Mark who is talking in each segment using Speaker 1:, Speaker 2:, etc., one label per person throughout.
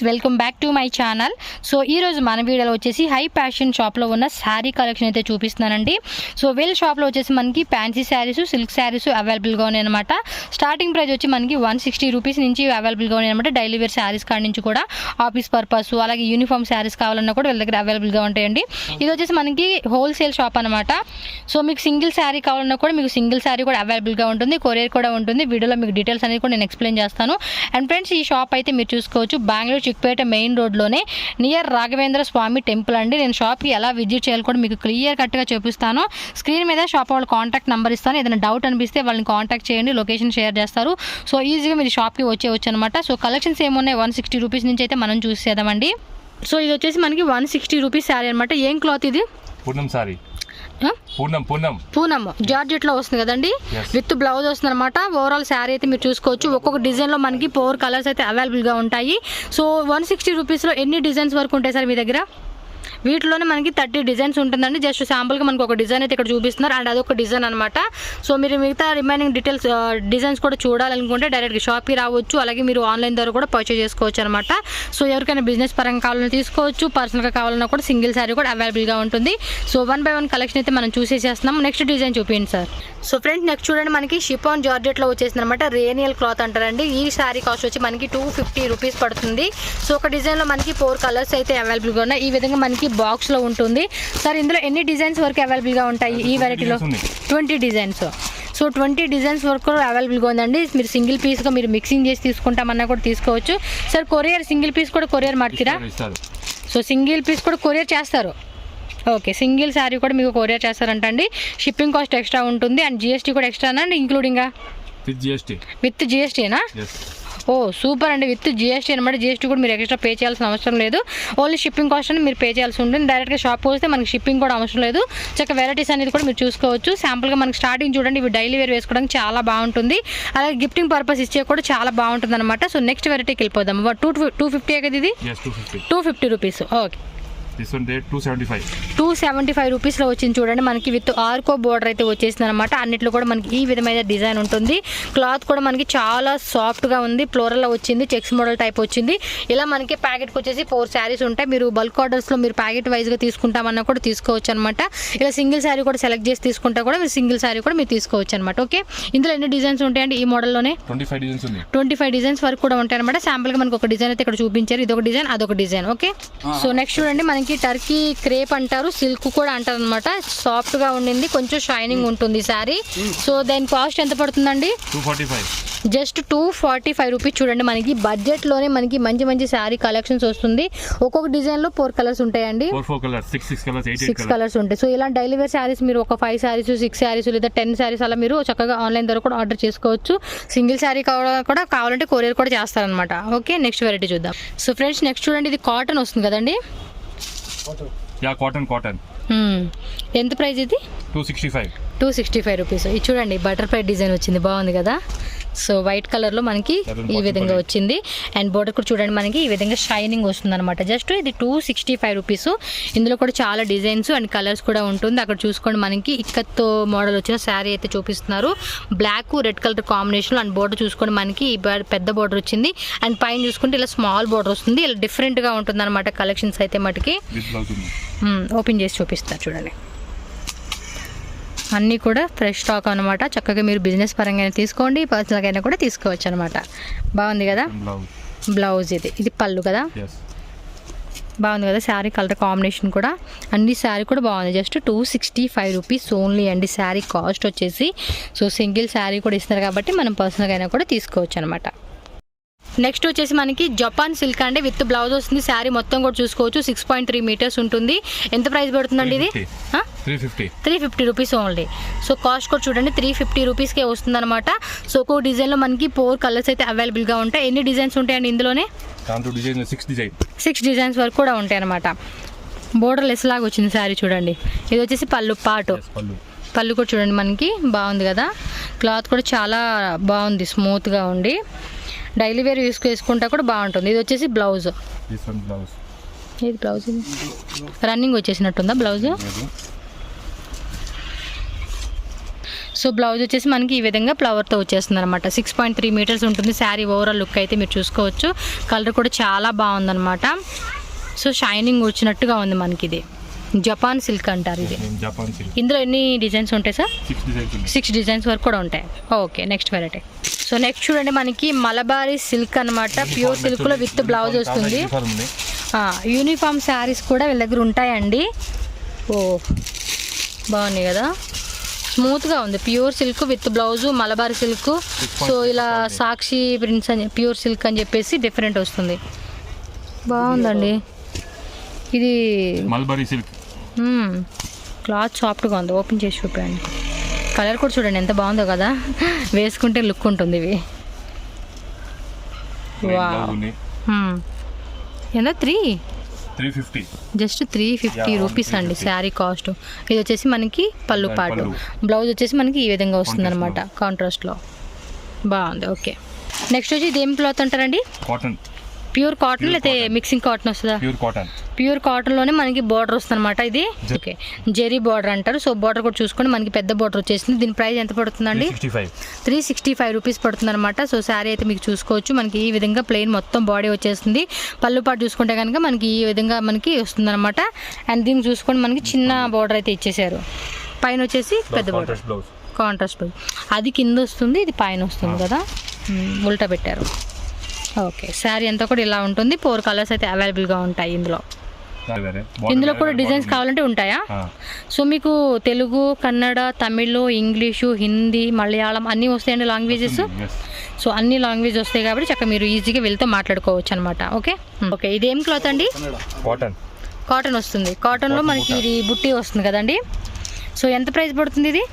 Speaker 1: Welcome back to my channel. So ఈరోజు మన వీడియోలో వచ్చేసి హై ఫ్యాషన్ షాప్లో ఉన్న శారీ కలెక్షన్ అయితే చూపిస్తున్నానండి. సో వీళ్ళ షాప్లో వచ్చేసి మనకి ఫ్యాన్సీ శారీస్, సిల్క్ శారీస్ అవైలబుల్గా ఉన్నాయి అనమాట. స్టార్టింగ్ ప్రైస్ వచ్చి మనకి 160 రూపీస్ నుంచి అవైలబుల్గా ఉన్నాయి అనమాట. డైలీ వేర్ శారీస్ కాడి నుంచి కూడా ఆఫీస్ పర్పస్ అలాగే యూనిఫామ్ శారీస్ కావాలన్నా కూడా వీళ్ళ దగ్గర అవైలబుల్గా ఉంటాయండి. ఇది వచ్చేసి మనకి హోల్సేల్ షాప్ అనమాట. సో మీకు సింగిల్ శారీ కావాలన్నా కూడా మీకు సింగిల్ శారీ కూడా అవైలబుల్గా ఉంటుంది, కొరియర్ కూడా ఉంటుంది. వీడియోలో మీకు డీటెయిల్స్ అనేది కూడా నేను ఎక్స్ప్లెయిన్ చేస్తాను. అండ్ ఫ్రెండ్స్, ఈ షాప్ అయితే మీరు చూసుకోవచ్చు Bengaluru Chickpet main రోడ్లోనే near Raghavendra Swami temple అండి. నేను షాప్కి ఎలా విజిట్ చేయాలి కూడా మీకు క్లియర్ కట్గా చూపిస్తాను. స్క్రీన్ మీద షాప్ వాళ్ళ కాంటాక్ట్ నెంబర్ ఇస్తాను. ఏదైనా డౌట్ అనిపిస్తే వాళ్ళని కాంటాక్ట్ చేయండి, లొకేషన్ షేర్ చేస్తారు. సో ఈజీగా మీరు షాప్కి వచ్చేవచ్చు అనమాట. సో కలెక్షన్స్ ఏమున్నాయి, 160 రూపీస్ నుంచి అయితే మనం చూసేద్దామండి. సో ఇది వచ్చేసి మనకి 160 రూపీస్ శారీ అనమాట. ఏం క్లాత్ ఇది?
Speaker 2: పూర్ణం సారీ,
Speaker 1: పూనం జార్జెట్ లో వస్తుంది కదండి, విత్ బ్లౌజ్ వస్తుంది అనమాట. ఓవరాల్ శారీ అయితే మీరు చూసుకోవచ్చు. ఒక్కొక్క డిజైన్ లో మనకి 4 కలర్స్ అయితే అవైలబుల్ గా ఉంటాయి. సో 160 రూపీస్ లో ఎన్ని డిజైన్స్ వరకు ఉంటాయి సార్ మీ దగ్గర? వీటిలోనే మనకి 30 డిజైన్స్ ఉంటుందండి. జస్ట్ శాంపుల్గా మనకు ఒక డిజైన్ అయితే ఇక్కడ చూపిస్తున్నారు, అండ్ అదొక డిజైన్ అనమాట. సో మీరు మిగతా రిమైనింగ్ డీటెయిల్స్ డిజైన్స్ కూడా చూడాలనుకుంటే డైరెక్ట్గా షాప్కి రావచ్చు, అలాగే మీరు ఆన్లైన్ ద్వారా కూడా పర్చేజ్ చేసుకోవచ్చు అనమాట. సో ఎవరికైనా బిజినెస్ పరంగా కావాలన్నా తీసుకోవచ్చు, పర్సనల్గా కావాలన్నా కూడా సింగిల్ శారీ కూడా అవైలబుల్గా ఉంటుంది. సో 1 by 1 కలెక్షన్ అయితే మనం చూసేసేస్తున్నాం. నెక్స్ట్ డిజైన్ చూపించండి సార్. సో ఫ్రెండ్స్, నెక్స్ట్ చూడండి, మనకి షిఫాన్ జార్జెట్లో వచ్చేసింది అనమాట. రేనియల్ క్లాత్ అంటారండి. ఈ శారీ కాస్ట్ వచ్చి మనకి 250 రూపీస్ పడుతుంది. సో ఒక డిజైన్లో మనకి 4 కలర్స్ అయితే అవైలబుల్గా ఉన్నాయి. ఈ విధంగా మనకి బాక్స్ లో ఉంటుంది సార్. ఇందులో ఎన్ని డిజైన్స్ వరకు అవైలబుల్ గా ఉంటాయి ఈ వెరైటీలో? 20 డిజైన్స్. సో 20 డిజైన్స్ వరకు అవైలబుల్ గా ఉందండి. మీరు సింగిల్ పీస్ గా మీరు మిక్సింగ్ చేసి తీసుకుంటామన్నా కూడా తీసుకోవచ్చు సార్. కొరియర్ సింగిల్ పీస్ కూడా కొరియర్ ಮಾಡ್ತೀರಾ? సో సింగిల్ పీస్ కూడా కొరియర్ చేస్తారు. ఓకే, సింగిల్ శారీ కూడా మీకు కొరియర్ చేస్తారంటండి. షిప్పింగ్ కాస్ట్ ఎక్స్ట్రా ఉంటుంది, అండ్ జిఎస్టీ కూడా ఎక్స్ట్రానా అండి? ఇంక్లూడింగ్ విత్ జిఎస్టీనా? ఓ సూపర్ అండి, విత్ జిఎస్టీ అనమాట. జిఎస్టీ కూడా మీరు ఎక్స్ట్రా పే చేయాల్సిన అవసరం లేదు. ఓన్లీ షిప్పింగ్ కాస్ట్ అని మీరు పే చేయాల్సి ఉంటుంది. డైరెక్ట్గా షాప్ వస్తే మనకి షిప్పింగ్ కూడా అవసరం లేదు. చక్క వెరైటీస్ అనేది కూడా మీరు చూసుకోవచ్చు. శాంపుల్గా మనకి స్టార్టింగ్ చూడండి, ఇవి డైలీ వేర్ వేసుకోవడానికి చాలా బాగుంటుంది, అలాగే గిఫ్టింగ్ పర్పస్ ఇచ్చే కూడా చాలా బాగుంటుంది అనమాట. సో నెక్స్ట్ వెరైటీకి వెళ్ళిపోదాం. 250 కదా ఇది? 250 రూపీస్. ఓకే, 275 రూపీస్లో వచ్చింది చూడండి. మనకి విత్ ఆర్కో బోర్డర్ అయితే వచ్చేసింది అనమాట. అన్నిట్లో కూడా మనకి ఈ విధమైన డిజైన్ ఉంటుంది. క్లాత్ కూడా మనకి చాలా సాఫ్ట్గా ఉంది. ఫ్లోరల్లో వచ్చింది, చెక్స్ మోడల్ టైప్ వచ్చింది. ఇలా మనకి ప్యాకెట్కి వచ్చేసి 4 శారీస్ ఉంటాయి. మీరు బల్క్ ఆర్డర్స్లో మీరు ప్యాకెట్ వైజ్గా తీసుకుంటామన్నా కూడా తీసుకోవచ్చు అనమాట. ఇలా సింగిల్ శారీ కూడా సెలెక్ట్ చేసి తీసుకుంటా కూడా మీరు సింగిల్ శారీ కూడా మీరు తీసుకోవచ్చు అనమాట. ఓకే, ఇందులో ఎన్ని డిజైన్స్ ఉంటాయండి ఈ మోడల్లోనే? 25 డిజైన్స్ వరకు కూడా ఉంటాయి అనమాట. శాంపుల్గా మనకి ఒక డిజైన్ అయితే ఇక్కడ చూపించారు. ఇదొక డిజైన్, అదొక డిజైన్. ఓకే, సో నెక్స్ట్ చూడండి, మనకి టర్కీ క్రేప్ అంటారు, సిల్క్ కూడా అంటారు అనమాట. సాఫ్ట్ గా ఉండింది, కొంచెం షైనింగ్ ఉంటుంది శారీ. సో దాని కాస్ట్ ఎంత పడుతుందండి?
Speaker 2: 245.
Speaker 1: Just 245 rupees. చూడండి, మనకి బడ్జెట్ లోనే మనకి మంచి మంచి శారీ కలెక్షన్స్ వస్తుంది. ఒక్కొక్క డిజైన్ లో 4 కలర్స్ ఉంటాయండి, 6 కలర్స్ ఉంటాయి. సో ఇలా డైలీ వేర్ శారీస్ మీరు ఒక 5 శారీస్, 6 శారీస్ లేదా 10 శారీస్ అలా మీరు చక్కగా ఆన్లైన్ ద్వారా కూడా ఆర్డర్ చేసుకోవచ్చు. సింగిల్ శారీ కూడా కావాలంటే కొరియర్ కూడా చేస్తారనమాట. ఓకే, నెక్స్ట్ వెరైటీ చూద్దాం. సో ఫ్రెండ్స్, నెక్స్ట్ చూడండి, ఇది కాటన్ వస్తుంది కదండి.
Speaker 2: కాటన్
Speaker 1: ఎంత ప్రైస్ ఇది? 265 రూపీస్. ఇది చూడండి, బటర్ఫ్లై డిజైన్ వచ్చింది, బాగుంది కదా. సో వైట్ కలర్లో మనకి ఈ విధంగా వచ్చింది, అండ్ బోర్డర్ కూడా చూడండి మనకి ఈ విధంగా షైనింగ్ వస్తుంది అనమాట. జస్ట్ ఇది 265 రూపీస్. ఇందులో కూడా చాలా డిజైన్స్ అండ్ కలర్స్ కూడా ఉంటుంది. అక్కడ చూసుకోండి, మనకి ఇక్కత్తో మోడల్ వచ్చిన శారీ అయితే చూపిస్తున్నారు. Black red colour combination, and border చూసుకోండి మనకి ఈ పెద్ద బోర్డర్ వచ్చింది, అండ్ పైన చూసుకుంటే ఇలా స్మాల్ బోర్డర్ వస్తుంది. ఇలా డిఫరెంట్గా ఉంటుంది అనమాట కలెక్షన్స్ అయితే మటుకి. ఓపెన్ చేసి చూపిస్తారు చూడండి, అన్నీ కూడా ఫ్రెష్ స్టాక్ అనమాట. చక్కగా మీరు బిజినెస్ పరంగా తీసుకోండి, పర్సనల్గా అయినా కూడా తీసుకోవచ్చు అనమాట. బాగుంది కదా బ్లౌజ్. ఇది పళ్ళు కదా, బాగుంది కదా. శారీ కలర్ కాంబినేషన్ కూడా, అన్ని శారీ కూడా బాగుంది. జస్ట్ 265 రూపీస్ ఓన్లీ అండి శారీ కాస్ట్ వచ్చేసి. సో సింగిల్ శారీ కూడా ఇస్తున్నారు కాబట్టి మనం పర్సనల్గా అయినా కూడా తీసుకోవచ్చు అనమాట. నెక్స్ట్ వచ్చేసి మనకి జపాన్ సిల్క్ అండి, విత్ బ్లౌజ్ వస్తుంది. శారీ మొత్తం కూడా చూసుకోవచ్చు. 6.3 మీటర్స్ ఉంటుంది. ఎంత ప్రైస్ పడుతుందండి ఇది? 350 రూపీస్ ఓన్లీ. సో కాస్ట్ కూడా చూడండి 350 రూపీస్కే వస్తుంది అనమాట. సో ఒక్కో డిజైన్లో మనకి 4 కలర్స్ అయితే అవైలబుల్గా ఉంటాయి. ఎన్ని డిజైన్స్ ఉంటాయండి ఇందులోనే? 6 డిజైన్స్ వరకు కూడా ఉంటాయి అనమాట. బోర్డర్ లెస్ లాగా వచ్చింది శారీ చూడండి. ఇది వచ్చేసి పళ్ళు పాటు. పళ్ళు కూడా చూడండి మనకి బాగుంది కదా. క్లాత్ కూడా చాలా బాగుంది, స్మూత్గా ఉండి డైలీ వేర్ వేసుకుంటా కూడా బాగుంటుంది. ఇది వచ్చేసి బ్లౌజ్. ఇది బ్లౌజ్ రన్నింగ్ వచ్చేసినట్టుందా బ్లౌజ్? సో బ్లౌజ్ వచ్చేసి మనకి ఈ విధంగా ఫ్లవర్తో వచ్చేస్తుంది అనమాట. 6.3 మీటర్స్ ఉంటుంది శారీ. ఓవరాల్ లుక్ అయితే మీరు చూసుకోవచ్చు. కలర్ కూడా చాలా బాగుందన్నమాట. సో షైనింగ్ వచ్చినట్టుగా ఉంది మనకి. ఇది జపాన్ సిల్క్ అంటారు. ఇది ఇందులో ఎన్ని డిజైన్స్ ఉంటాయి సార్? 6 డిజైన్స్ వరకు కూడా ఉంటాయి. Okay, next variety. So next చూడండి, మనకి మలబారీ సిల్క్ అనమాట. ప్యూర్ సిల్క్లో విత్ బ్లౌజ్ వస్తుంది. యూనిఫామ్ శారీస్ కూడా వీళ్ళ దగ్గర ఉంటాయండి. ఓ బాగున్నాయి కదా, స్మూత్గా ఉంది. Pure silk with blouse, Malabari silk. So ఇలా సాక్షి ప్రింట్స్ అని ప్యూర్ సిల్క్ అని చెప్పేసి డిఫరెంట్ వస్తుంది. బాగుందండి ఇది
Speaker 2: మల్బరీ సిల్క్.
Speaker 1: క్లాత్ సాఫ్ట్గా ఉంది. ఓపెన్ చేసి చూపండి. కలర్ కూడా చూడండి ఎంత బాగుందో కదా, వేసుకుంటే లుక్ ఉంటుంది. ఇవి ఎంత 350 జస్ట్ 350 రూపీస్ అండి శారీ కాస్ట్. ఇది వచ్చేసి మనకి పళ్ళు పాటు. బ్లౌజ్ వచ్చేసి మనకి ఈ విధంగా వస్తుంది అనమాట కాంట్రాస్ట్లో. బాగుంది. ఓకే, నెక్స్ట్ వచ్చి ఇది ఏం క్లాత్ అంటారండి?
Speaker 2: కాటన్.
Speaker 1: ప్యూర్ కాటన్ లేకపోతే మిక్సింగ్ కాటన్ వస్తుందా? ప్యూర్ కాటన్లోనే మనకి బార్డర్ వస్తుంది అనమాట. ఇది ఓకే జెరీ బార్డర్ అంటారు. సో బార్డర్ కూడా చూసుకొని మనకి పెద్ద బార్డర్ వచ్చేసింది. దీని ప్రైస్ ఎంత పడుతుందండి? 365 రూపీస్ పడుతుంది అనమాట. సో శారీ అయితే మీకు చూసుకోవచ్చు. మనకి ఈ విధంగా ప్లెయిన్ మొత్తం బాడీ వచ్చేస్తుంది. పళ్ళు పాటు చూసుకుంటే కనుక మనకి ఈ విధంగా మనకి వస్తుంది అనమాట. అండ్ దీన్ని చూసుకొని మనకి చిన్న బార్డర్ అయితే ఇచ్చేసారు. పైన వచ్చేసి పెద్ద బార్డర్ కాంట్రాస్ట్ బ్లౌజ్. అది కింద వస్తుంది, ఇది పైన వస్తుంది కదా, ఉల్టా పెట్టారు. ఓకే, శారీ అంతా కూడా ఇలా ఉంటుంది. 4 కలర్స్ అయితే అవైలబుల్గా ఉంటాయి ఇందులో. ఇందులో కూడా డిజైన్స్ కావాలంటే ఉంటాయా? సో మీకు తెలుగు, కన్నడ, తమిళ్, ఇంగ్లీషు, హిందీ, మలయాళం అన్నీ వస్తాయండి లాంగ్వేజెస్. సో అన్ని లాంగ్వేజ్ వస్తాయి కాబట్టి చక్కగా మీరు ఈజీగా వెళ్తే మాట్లాడుకోవచ్చు అనమాట. ఓకే ఓకే, ఇదేం క్లాత్ అండి? కాటన్ వస్తుంది. కాటన్లో మనకి ఇది బుట్టి వస్తుంది కదండి. సో ఎంత ప్రైస్ పడుతుంది ఇది?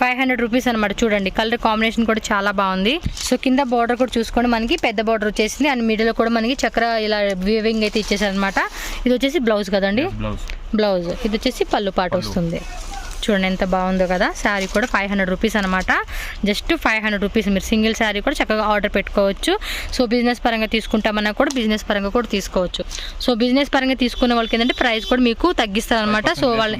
Speaker 1: 500 రూపీస్ అనమాట. చూడండి కలర్ కాంబినేషన్ కూడా చాలా బాగుంది. సో కింద బార్డర్ కూడా చూసుకోండి, మనకి పెద్ద బార్డర్ వచ్చేసింది. అండ్ మిడిల్ కూడా మనకి చక్ర ఇలా వీవింగ్ అయితే ఇచ్చేసారు అనమాట. ఇది వచ్చేసి బ్లౌజ్ కదండి, బ్లౌజ్. ఇది వచ్చేసి పళ్ళు పాటు వస్తుంది. చూడండి ఎంత బాగుందో కదా. శారీ కూడా 500 రూపీస్ అనమాట. Just 500 rupees. మీరు సింగిల్ శారీ కూడా చక్కగా ఆర్డర్ పెట్టుకోవచ్చు. సో బిజినెస్ పరంగా తీసుకుంటామన్నా కూడా బిజినెస్ పరంగా కూడా తీసుకోవచ్చు. సో బిజినెస్ పరంగా తీసుకునే వాళ్ళకి ఏంటంటే ప్రైస్ కూడా మీకు తగ్గిస్తారు అనమాట. సో వాళ్ళు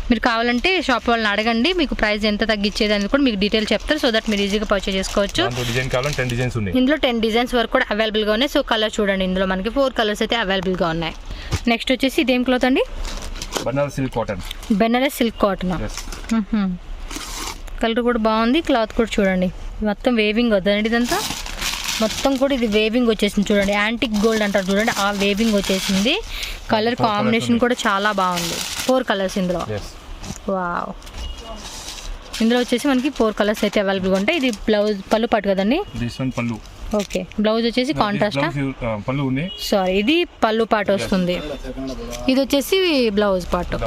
Speaker 1: మీరు కావాలంటే షాప్ వాళ్ళని అడగండి, మీకు ప్రైస్ ఎంత తగ్గించేది అని కూడా మీకు డీటెయిల్ చెప్తారు. సో దట్ మీరు ఈజీగా పర్చేస్ చేసుకోవచ్చు. ఇందులో 10 డిజైన్స్ వరకు కూడా అవైలబుల్గా ఉన్నాయి. సో కలర్ చూడండి, ఇందులో మనకి 4 కలర్స్ అయితే అవైలబుల్గా ఉన్నాయి. నెక్స్ట్ వచ్చేసి ఇదేం క్లాత్ అండి?
Speaker 2: Banaras
Speaker 1: silk cotton. కలర్ కూడా బాగుంది. క్లాత్ కూడా చూడండి మొత్తం వేవింగ్ వద్దండి. ఇదంతా మొత్తం కూడా ఇది వేవింగ్ వచ్చేసింది. చూడండి యాంటిక్ గోల్డ్ అంటారు చూడండి, ఆ వేవింగ్ వచ్చేసింది. కలర్ కాంబినేషన్ కూడా చాలా బాగుంది. 4 కలర్స్ ఇందులో. వావ్, ఇందులో వచ్చేసి మనకి 4 కలర్స్ అయితే అవైలబుల్గా ఉంటాయి. ఇది బ్లౌజ్ పళ్ళు పాటు కదండి. ఓకే, బ్లౌజ్ వచ్చేసి కాంట్రాస్ట్. సారీ, ఇది పళ్ళు పాటు వస్తుంది. ఇది వచ్చేసి బ్లౌజ్ పాటు.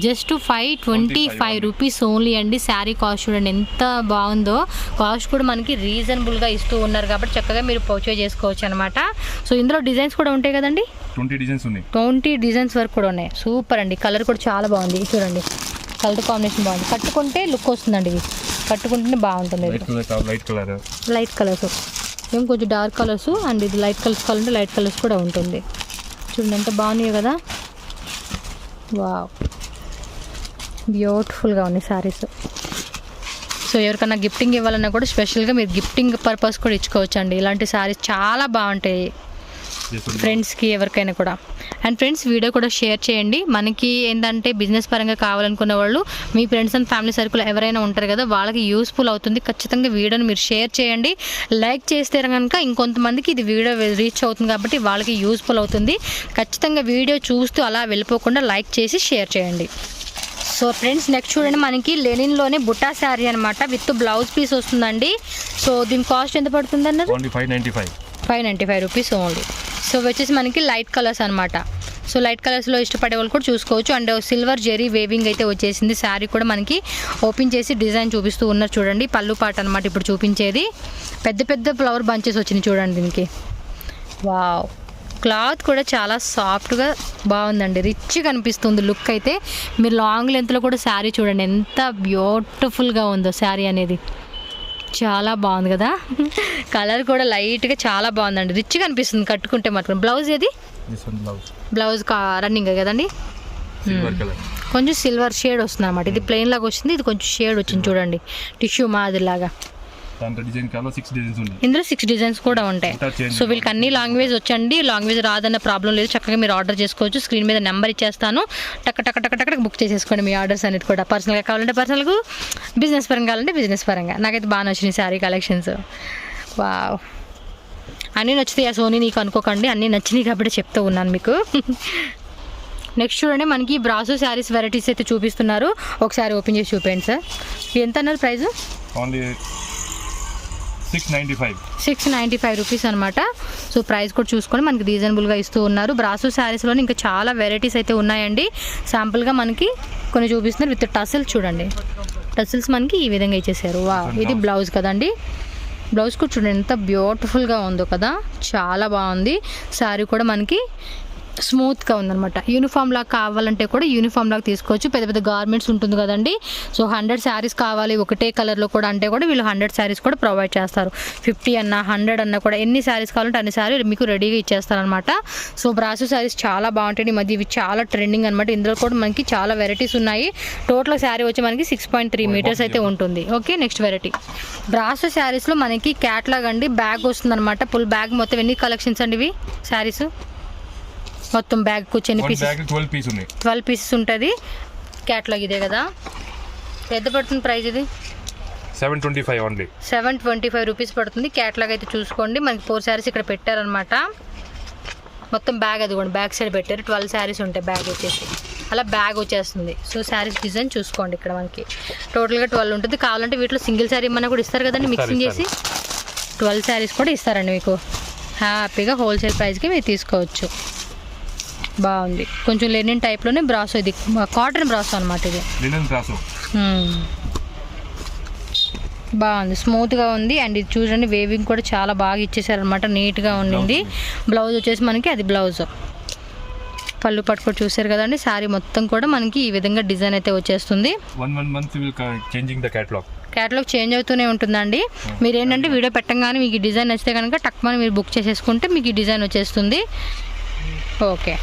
Speaker 1: జస్ట్ 525 రూపీస్ ఓన్లీ అండి. శారీ కాస్ట్ చూడండి ఎంత బాగుందో. కాస్ట్ కూడా మనకి రీజనబుల్గా ఇస్తూ ఉన్నారు కాబట్టి చక్కగా మీరు పర్చేజ్ చేసుకోవచ్చు అనమాట. సో ఇందులో డిజైన్స్ కూడా ఉంటాయి కదండి. 20 డిజైన్స్ వరకు కూడా ఉన్నాయి. సూపర్ అండి. కలర్ కూడా చాలా బాగుంది. చూడండి కలర్ కాంబినేషన్ బాగుంది. కట్టుకుంటే లుక్ వస్తుందండి. ఇది కట్టుకుంటేనే బాగుంటుంది. లైట్ కలర్స్ ఏం కొంచెం డార్క్ కలర్స్ అండ్ ఇది లైట్ కలర్స్ కావాలంటే లైట్ కలర్స్ కూడా ఉంటుంది. చూడండి ఎంత బాగున్నాయి కదా. వావ్, బ్యూటిఫుల్గా ఉన్నాయి శారీస్. సో ఎవరికన్నా గిఫ్టింగ్ ఇవ్వాలన్నా కూడా స్పెషల్గా మీరు గిఫ్టింగ్ పర్పస్ కూడా ఇచ్చుకోవచ్చు అండి. ఇలాంటి శారీస్ చాలా బాగుంటాయి ఫ్రెండ్స్కి ఎవరికైనా కూడా. అండ్ ఫ్రెండ్స్ వీడియో కూడా షేర్ చేయండి. మనకి ఏంటంటే బిజినెస్ పరంగా కావాలనుకునే వాళ్ళు మీ ఫ్రెండ్స్ అండ్ ఫ్యామిలీ సర్కిల్ ఎవరైనా ఉంటారు కదా, వాళ్ళకి యూస్ఫుల్ అవుతుంది. ఖచ్చితంగా వీడియోని మీరు షేర్ చేయండి. లైక్ చేస్తే కనుక ఇంకొంతమందికి ఇది వీడియో రీచ్ అవుతుంది కాబట్టి వాళ్ళకి యూస్ఫుల్ అవుతుంది. ఖచ్చితంగా వీడియో చూస్తూ అలా వెళ్ళిపోకుండా లైక్ చేసి షేర్ చేయండి. సో ఫ్రెండ్స్ నెక్స్ట్ చూడండి, మనకి లెనిన్లోనే బుట్టా శారీ అనమాట. విత్ బ్లౌజ్ పీస్ వస్తుందండి. సో దీని కాస్ట్ ఎంత పడుతుంది అన్నది? 595 రూపీస్ ఓన్లీ. సో వచ్చేసి మనకి లైట్ కలర్స్ అనమాట. సో లైట్ కలర్స్లో ఇష్టపడే వాళ్ళు కూడా చూసుకోవచ్చు. అండ్ సిల్వర్ జెరీ వేవింగ్ అయితే వచ్చేసింది. శారీ కూడా మనకి ఓపెన్ చేసి డిజైన్ చూపిస్తూ ఉన్నారు చూడండి. పళ్ళు పాట అనమాట ఇప్పుడు చూపించేది. పెద్ద పెద్ద ఫ్లవర్ బంచెస్ వచ్చినాయి చూడండి దీనికి. వావ్, క్లాత్ కూడా చాలా సాఫ్ట్గా బాగుందండి. రిచ్గా అనిపిస్తుంది లుక్ అయితే. మీరు లాంగ్ లెంత్లో కూడా శారీ చూడండి ఎంత బ్యూటిఫుల్గా ఉందో శారీ అనేది. చాలా బాగుంది కదా. కలర్ కూడా లైట్గా చాలా బాగుందండి. రిచ్గా అనిపిస్తుంది కట్టుకుంటే మాత్రం. బ్లౌజ్ ఏది? బ్లౌజ్ రన్నింగ్ కదండి. కొంచెం సిల్వర్ షేడ్ వస్తుంది అనమాట. ఇది ప్లెయిన్ లాగా వచ్చింది, ఇది కొంచెం షేడ్ వచ్చింది చూడండి, టిష్యూ మాదిరిలాగా.
Speaker 2: దాంట్లో డిజైన్ కావాలో 6 డిజైన్స్ ఉన్నాయి.
Speaker 1: ఇందులో 6 డిజైన్స్ కూడా ఉంటాయి. సో వీళ్ళకి అన్ని లాంగ్వేజ్ వచ్చండి, లాంగ్వేజ్ రాదన్న ప్రాబ్లం లేదు, చక్కగా మీరు ఆర్డర్ చేసుకోవచ్చు. స్క్రీన్ మీద నెంబర్ ఇచ్చేస్తాను, టక్ టక్ టక్ టక్ బుక్ చేసేసుకోండి మీ ఆర్డర్స్ అనేది కూడా. పర్సనల్గా కావాలంటే పర్సనల్గా, బిజినెస్ పరంగా కావాలంటే బిజినెస్ పరంగా. నాకైతే బాగా నచ్చినాయి శారీ కలెక్షన్స్. వావ్, అన్నీ నచ్చుతాయి సోనీ, నీకు అనుకోకండి, అన్నీ నచ్చినాయి కాబట్టి చెప్తూ ఉన్నాను మీకు. నెక్స్ట్ చూడండి, మనకి బ్రాసో శారీస్ వెరైటీస్ అయితే చూపిస్తున్నారు. ఒకసారి ఓపెన్ చేసి చూపండి సార్. ఎంత అన్నారు ప్రైస్?
Speaker 2: ఓన్లీ 695
Speaker 1: రూపీస్ అనమాట. సో ప్రైస్ కూడా చూసుకొని మనకి రీజనబుల్గా ఇస్తూ ఉన్నారు. బ్రాసో శారీస్లో ఇంకా చాలా వెరైటీస్ అయితే ఉన్నాయండి. శాంపుల్గా మనకి కొన్ని చూపిస్తున్నారు విత్ టసిల్స్. చూడండి, టసిల్స్ మనకి ఈ విధంగా ఇచ్చేసారు. వా, ఇది బ్లౌజ్ కదండి. బ్లౌజ్ కూడా చూడండి ఎంత బ్యూటిఫుల్గా ఉందో కదా, చాలా బాగుంది. శారీ కూడా మనకి స్మూత్గా ఉందన్నమాట. యూనిఫామ్ లాగా కావాలంటే కూడా యూనిఫామ్ లాగా తీసుకోవచ్చు. పెద్ద పెద్ద గార్మెంట్స్ ఉంటుంది కదండి. సో 100 శారీస్ కావాలి ఒకటే కలర్లో కూడా అంటే కూడా వీళ్ళు 100 శారీస్ కూడా ప్రొవైడ్ చేస్తారు. 50 అన్నా 100 అన్నా కూడా ఎన్ని శారీస్ కావాలంటే అన్ని శారీ మీకు రెడీగా ఇచ్చేస్తారనమాట. సో బ్రాసో శారీస్ చాలా బాగుంటాయి. ఈ మధ్య ఇవి చాలా ట్రెండింగ్ అనమాట. ఇందులో కూడా మనకి చాలా వెరైటీస్ ఉన్నాయి. టోటల్ శారీ వచ్చి మనకి 6.3 మీటర్స్ అయితే ఉంటుంది. ఓకే, నెక్స్ట్ వెరైటీ బ్రాసో శారీస్లో మనకి క్యాట్లాగ్ అండి, బ్యాగ్ వస్తుంది అనమాట. Full bag. మొత్తం ఎన్ని కలెక్షన్స్ అండి ఇవి శారీస్? మొత్తం బ్యాగ్ కూర్చొని పీసెస్ 12 పీసెస్ ఉంటుంది. క్యాట్లాగ్ ఇదే కదా. ఎంత పడుతుంది ప్రైస్? ఇది
Speaker 2: 725 ఓన్లీ.
Speaker 1: 725 రూపీస్ పడుతుంది. క్యాట్లాగ్ అయితే చూసుకోండి, మనకి 4 శారీస్ ఇక్కడ పెట్టారనమాట. మొత్తం బ్యాగ్ అది కూడా బ్యాక్ సైడ్ పెట్టారు. 12 శారీస్ ఉంటాయి బ్యాగ్ వచ్చేసి, అలా బ్యాగ్ వచ్చేస్తుంది. సో శారీస్ డిజైన్ చూసుకోండి, ఇక్కడ మనకి టోటల్గా 12 ఉంటుంది. కావాలంటే వీటిలో సింగిల్ శారీ ఏమన్నా కూడా ఇస్తారు కదండి, మిక్సింగ్ చేసి 12 శారీస్ కూడా ఇస్తారండి మీకు. హ్యాపీగా హోల్సేల్ ప్రైస్కి మీరు తీసుకోవచ్చు. బాగుంది, కొంచెం లెనిన్ టైప్లోనే బ్రాసో. ఇది కాటన్ బ్రాసో అనమాట. ఇది బాగుంది, స్మూత్గా ఉంది. అండ్ ఇది చూడండి, వేవింగ్ కూడా చాలా బాగా ఇచ్చేసారనమాట, నీట్గా ఉండింది. బ్లౌజ్ వచ్చేసి మనకి అది బ్లౌజ్. పళ్ళు పట్టుకొని చూసారు కదండి. శారీ మొత్తం కూడా మనకి ఈ విధంగా డిజైన్ అయితే వచ్చేస్తుంది. క్యాటలాగ్ చేంజ్ అవుతూనే ఉంటుందండి. మీరు ఏంటంటే వీడియో పెట్టంగానే మీకు ఈ డిజైన్ నచ్చితే కనుక టక్మని మీరు బుక్ చేసేసుకుంటే మీకు ఈ డిజైన్ వచ్చేస్తుంది. ఓకే,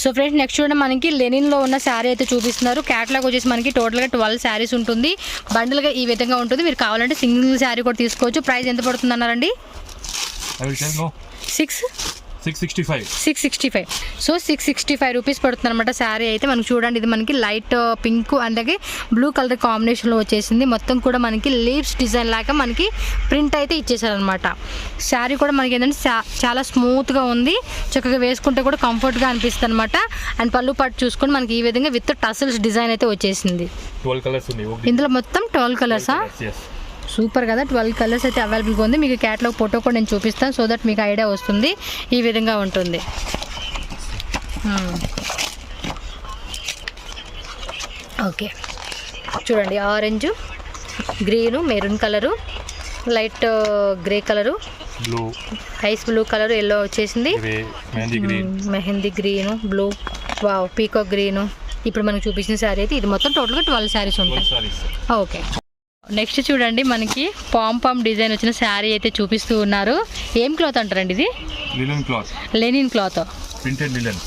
Speaker 1: సో ఫ్రెండ్స్ నెక్స్ట్ చూడండి, మనకి లెనిన్లో ఉన్న శారీ అయితే చూపిస్తున్నారు. క్యాటలాగ్ వచ్చేసి మనకి టోటల్గా 12 శారీస్ ఉంటుంది. బండిల్గా ఈ విధంగా ఉంటుంది. మీరు కావాలంటే సింగిల్ శారీ కూడా తీసుకోవచ్చు. ప్రైస్ ఎంత పడుతుంది అన్నారండి? 665. సో 665 రూపీస్ పడుతుంది అనమాట శారీ అయితే. మనకి చూడండి, ఇది మనకి లైట్ పింక్ అలాగే బ్లూ కలర్ కాంబినేషన్లో వచ్చేసింది. మొత్తం కూడా మనకి లీవ్స్ డిజైన్ లాగా మనకి ప్రింట్ అయితే ఇచ్చేసారనమాట. శారీ కూడా మనకి ఏంటంటే చాలా స్మూత్గా ఉంది, చక్కగా వేసుకుంటే కూడా కంఫర్ట్గా అనిపిస్తుంది అనమాట. అండ్ పళ్ళు పట్టు చూసుకొని మనకి ఈ విధంగా విత్ టసిల్స్ డిజైన్ అయితే వచ్చేసింది. ఇందులో మొత్తం 12 కలర్సా? సూపర్ కదా, 12 కలర్స్ అయితే అవైలబుల్గా ఉంది. మీకు క్యాటలాగ్ ఫోటో కూడా నేను చూపిస్తాను, సో దట్ మీకు ఐడియా వస్తుంది. ఈ విధంగా ఉంటుంది. ఓకే, చూడండి, orange, green, maroon colour, light grey colour, ice blue colour, yellow వచ్చేసింది, mehndi green, blue, wow, peacock green. ఇప్పుడు మనకు చూపించిన శారీ అయితే ఇది మొత్తం టోటల్గా 12 శారీస్ ఉంటాయి. ఓకే, నెక్స్ట్ చూడండి, మనకి పామ్ డిజైన్ వచ్చిన శారీ అయితే చూపిస్తూ ఉన్నారు. ఏం క్లాత్ అంటారండి ఇది? Linen cloth,
Speaker 2: printed linen.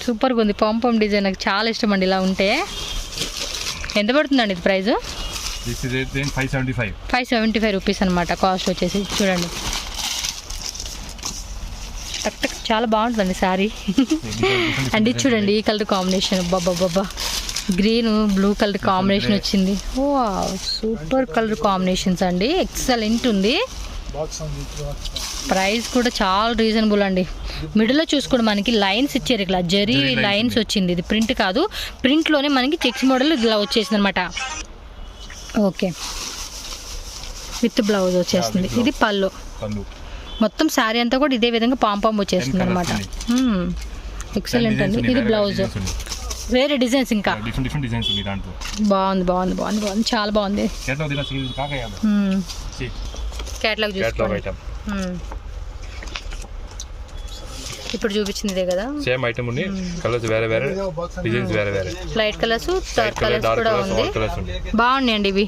Speaker 1: సూపర్గా ఉంది. పామ్ డిజైన్ నాకు చాలా ఇష్టం అండి. ఇలా ఉంటే ఎంత పడుతుందండి ఇది ప్రైస్? 575 రూపీస్ అనమాట కాస్ట్ వచ్చేసి. చూడండి, టక్ టక్ చాలా బాగుంటుందండి శారీ. అండ్ ఇది చూడండి, ఈ కలర్ కాంబినేషన్, బాబా, గ్రీన్ బ్లూ కలర్ కాంబినేషన్ వచ్చింది. వావ్, సూపర్ కలర్ కాంబినేషన్స్ అండి, ఎక్సలెంట్ ఉంది. ప్రైస్ కూడా చాలా రీజనబుల్ అండి. మిడిల్లో చూసుకోండి, మనకి లైన్స్ ఇచ్చారు, ఇట్లా జరీ లైన్స్ వచ్చింది. ఇది ప్రింట్ కాదు, ప్రింట్లోనే మనకి చెక్స్ మోడల్ ఇలా వచ్చేసింది అనమాట. ఓకే, విత్ బ్లౌజ్ వచ్చేస్తుంది. ఇది పళ్ళు. మొత్తం శారీ అంతా కూడా ఇదే విధంగా పాంపాం వచ్చేస్తుంది అనమాట. ఎక్సలెంట్ అండి. ఇది బ్లౌజ్, వేరే డిజైన్స్ ఇంకా బాగుంది, చాలా బాగుంది. క్యాటలాగ్ చూసుకోండి. ఇప్పుడు చూపించింది ఇదే కదా,
Speaker 2: సేమ్ ఐటమ్ ఉంది. కలర్స్ వేరే డిజైన్స్ వేరే,
Speaker 1: లైట్ కలర్స్, డార్క్ కలర్స్ కూడా ఉంది. బాగున్నాయండి ఇవి.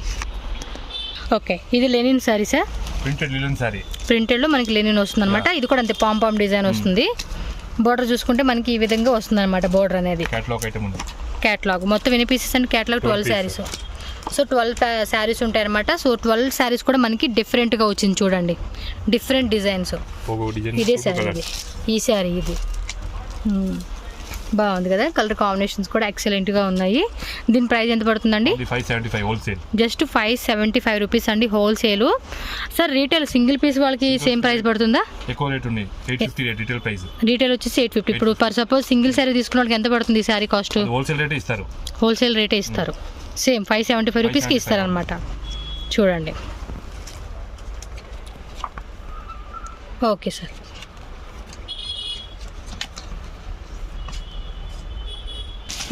Speaker 1: ఓకే, ఇది linen sari sir,
Speaker 2: printed linen sari.
Speaker 1: ప్రింటెడ్లో మనకి లెనిన్ వస్తుంది అనమాట. ఇది కూడా అంతే పాంపాం డిజైన్ వస్తుంది. బోర్డర్ చూసుకుంటే మనకి ఈ విధంగా వస్తుంది అనమాట బోర్డర్ అనేది.
Speaker 2: క్యాటలాగ్ ఐటమ్ ఉంది.
Speaker 1: క్యాటలాగ్ మొత్తం ఎన్ని పీసెస్ అండి? క్యాటలాగ్ 12 శారీస్. సో 12 శారీస్ ఉంటాయి అనమాట. సో 12 శారీస్ కూడా మనకి డిఫరెంట్గా వచ్చింది చూడండి, డిఫరెంట్ డిజైన్స్. ఇదే శారీ, ఈ శారీ ఇది బాగుంది కదా, కలర్ కాంబినేషన్స్ కూడా ఎక్సలెంట్గా ఉన్నాయి. దీని ప్రైస్ ఎంత పడుతుందండి?
Speaker 2: 575 హోల్సేల్.
Speaker 1: జస్ట్ 575 రూపీస్ అండి wholesale. Sir retail single piece వాళ్ళకి సేమ్ ప్రైస్ పడుతుందా?
Speaker 2: ఎక్కువ రేట్ ఉంది, 850 రీటైల్ ప్రైస్.
Speaker 1: రీటైల్ వచ్చేసి 850. ఇప్పుడు ఫర్ సపోజ్ సింగిల్ శారీ తీసుకున్న వాళ్ళకి ఎంత పడుతుంది ఈ శారీ కాస్ట్?
Speaker 2: హోల్సేల్ రేటే ఇస్తారు.
Speaker 1: హోల్సేల్ రేటే ఇస్తారు. సేమ్ 575 రూపీస్కి ఇస్తారనమాట. చూడండి. Okay sir.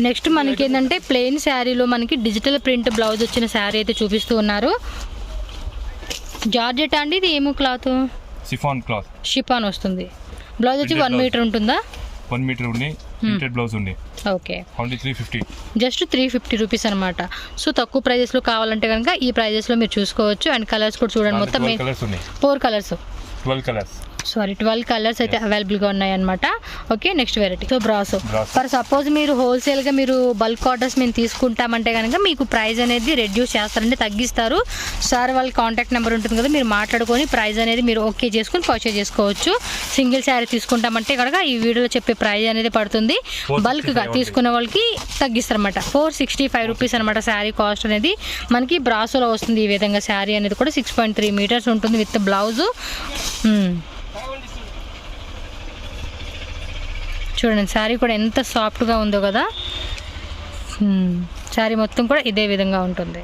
Speaker 1: నెక్స్ట్ మనకి ఏంటంటే ప్లెయిన్ శారీలో మనకి డిజిటల్ ప్రింట్ బ్లౌజ్ వచ్చిన శారీ అయితే చూపిస్తూ ఉన్నారు. జార్జెట్ అండి ఇది, ఏమో క్లాత్?
Speaker 2: Chiffon cloth.
Speaker 1: షిఫాన్ వస్తుంది. బ్లౌజ్ వచ్చి 1 మీటర్ ఉంటుందా?
Speaker 2: 1 మీటర్ ఉంది. ప్రింటెడ్ బ్లౌజ్ ఉంది.
Speaker 1: ఓకే.
Speaker 2: ఓన్లీ 350.
Speaker 1: జస్ట్ 350 రూపీస్ అనమాట. సో తక్కువ ప్రైజెస్లో కావాలంటే కనుక ఈ ప్రైజెస్లో మీరు చూసుకోవచ్చు. అండ్ కలర్స్ కూడా చూడండి, మొత్తం 4 కలర్స్.
Speaker 2: 12 కలర్స్.
Speaker 1: 12 కలర్స్ అయితే అవైలబుల్గా ఉన్నాయన్నమాట. Okay. Next variety so brasso. For suppose మీరు హోల్సేల్గా మీరు బల్క్ ఆర్డర్స్ మేము తీసుకుంటామంటే కనుక మీకు ప్రైస్ అనేది రెడ్యూస్ చేస్తారంటే తగ్గిస్తారు. సార్ వాళ్ళ కాంటాక్ట్ నెంబర్ ఉంటుంది కదా, మీరు మాట్లాడుకొని ప్రైస్ అనేది మీరు ఓకే చేసుకుని పర్చేజ్ చేసుకోవచ్చు. సింగిల్ శారీ తీసుకుంటామంటే కనుక ఈ వీడియోలో చెప్పే ప్రైస్ అనేది పడుతుంది. బల్క్గా తీసుకున్న వాళ్ళకి తగ్గిస్తారన్నమాట. 465 రూపీస్ అనమాట శారీ కాస్ట్ అనేది మనకి బ్రాసోలో వస్తుంది. ఈ విధంగా శారీ అనేది కూడా 6.3 మీటర్స్ ఉంటుంది విత్ బ్లౌజు. చూడండి శారీ కూడా ఎంత సాఫ్ట్గా ఉందో కదా. శారీ మొత్తం కూడా ఇదే విధంగా ఉంటుంది.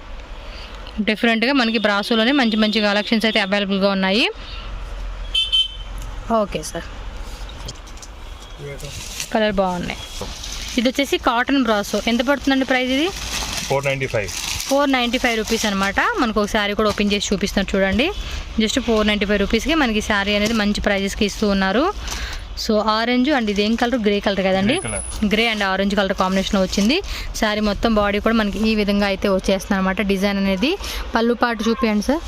Speaker 1: డిఫరెంట్గా మనకి బ్రాసోలోనే మంచి మంచి కలెక్షన్స్ అయితే అవైలబుల్గా ఉన్నాయి. Okay sir. కలర్ బాగున్నాయి. ఇది వచ్చేసి కాటన్ బ్రాసో. ఎంత పడుతుందండి ప్రైస్ ఇది? 495 రూపీస్ అనమాట. మనకు ఒక శారీ కూడా ఓపెన్ చేసి చూపిస్తున్నారు చూడండి. జస్ట్ 495 రూపీస్కి మనకి శారీ అనేది మంచి ప్రైజెస్కి ఇస్తూ ఉన్నారు. సో ఆరెంజ్ అండ్ ఇది ఏం కలర్? గ్రే కలర్ కదండి. Grey and orange colour combination వచ్చింది. శారీ మొత్తం బాడీ కూడా మనకి ఈ విధంగా అయితే వచ్చేస్తుంది అనమాట. డిజైన్ అనేది పళ్ళు పాటు చూపించండి సార్.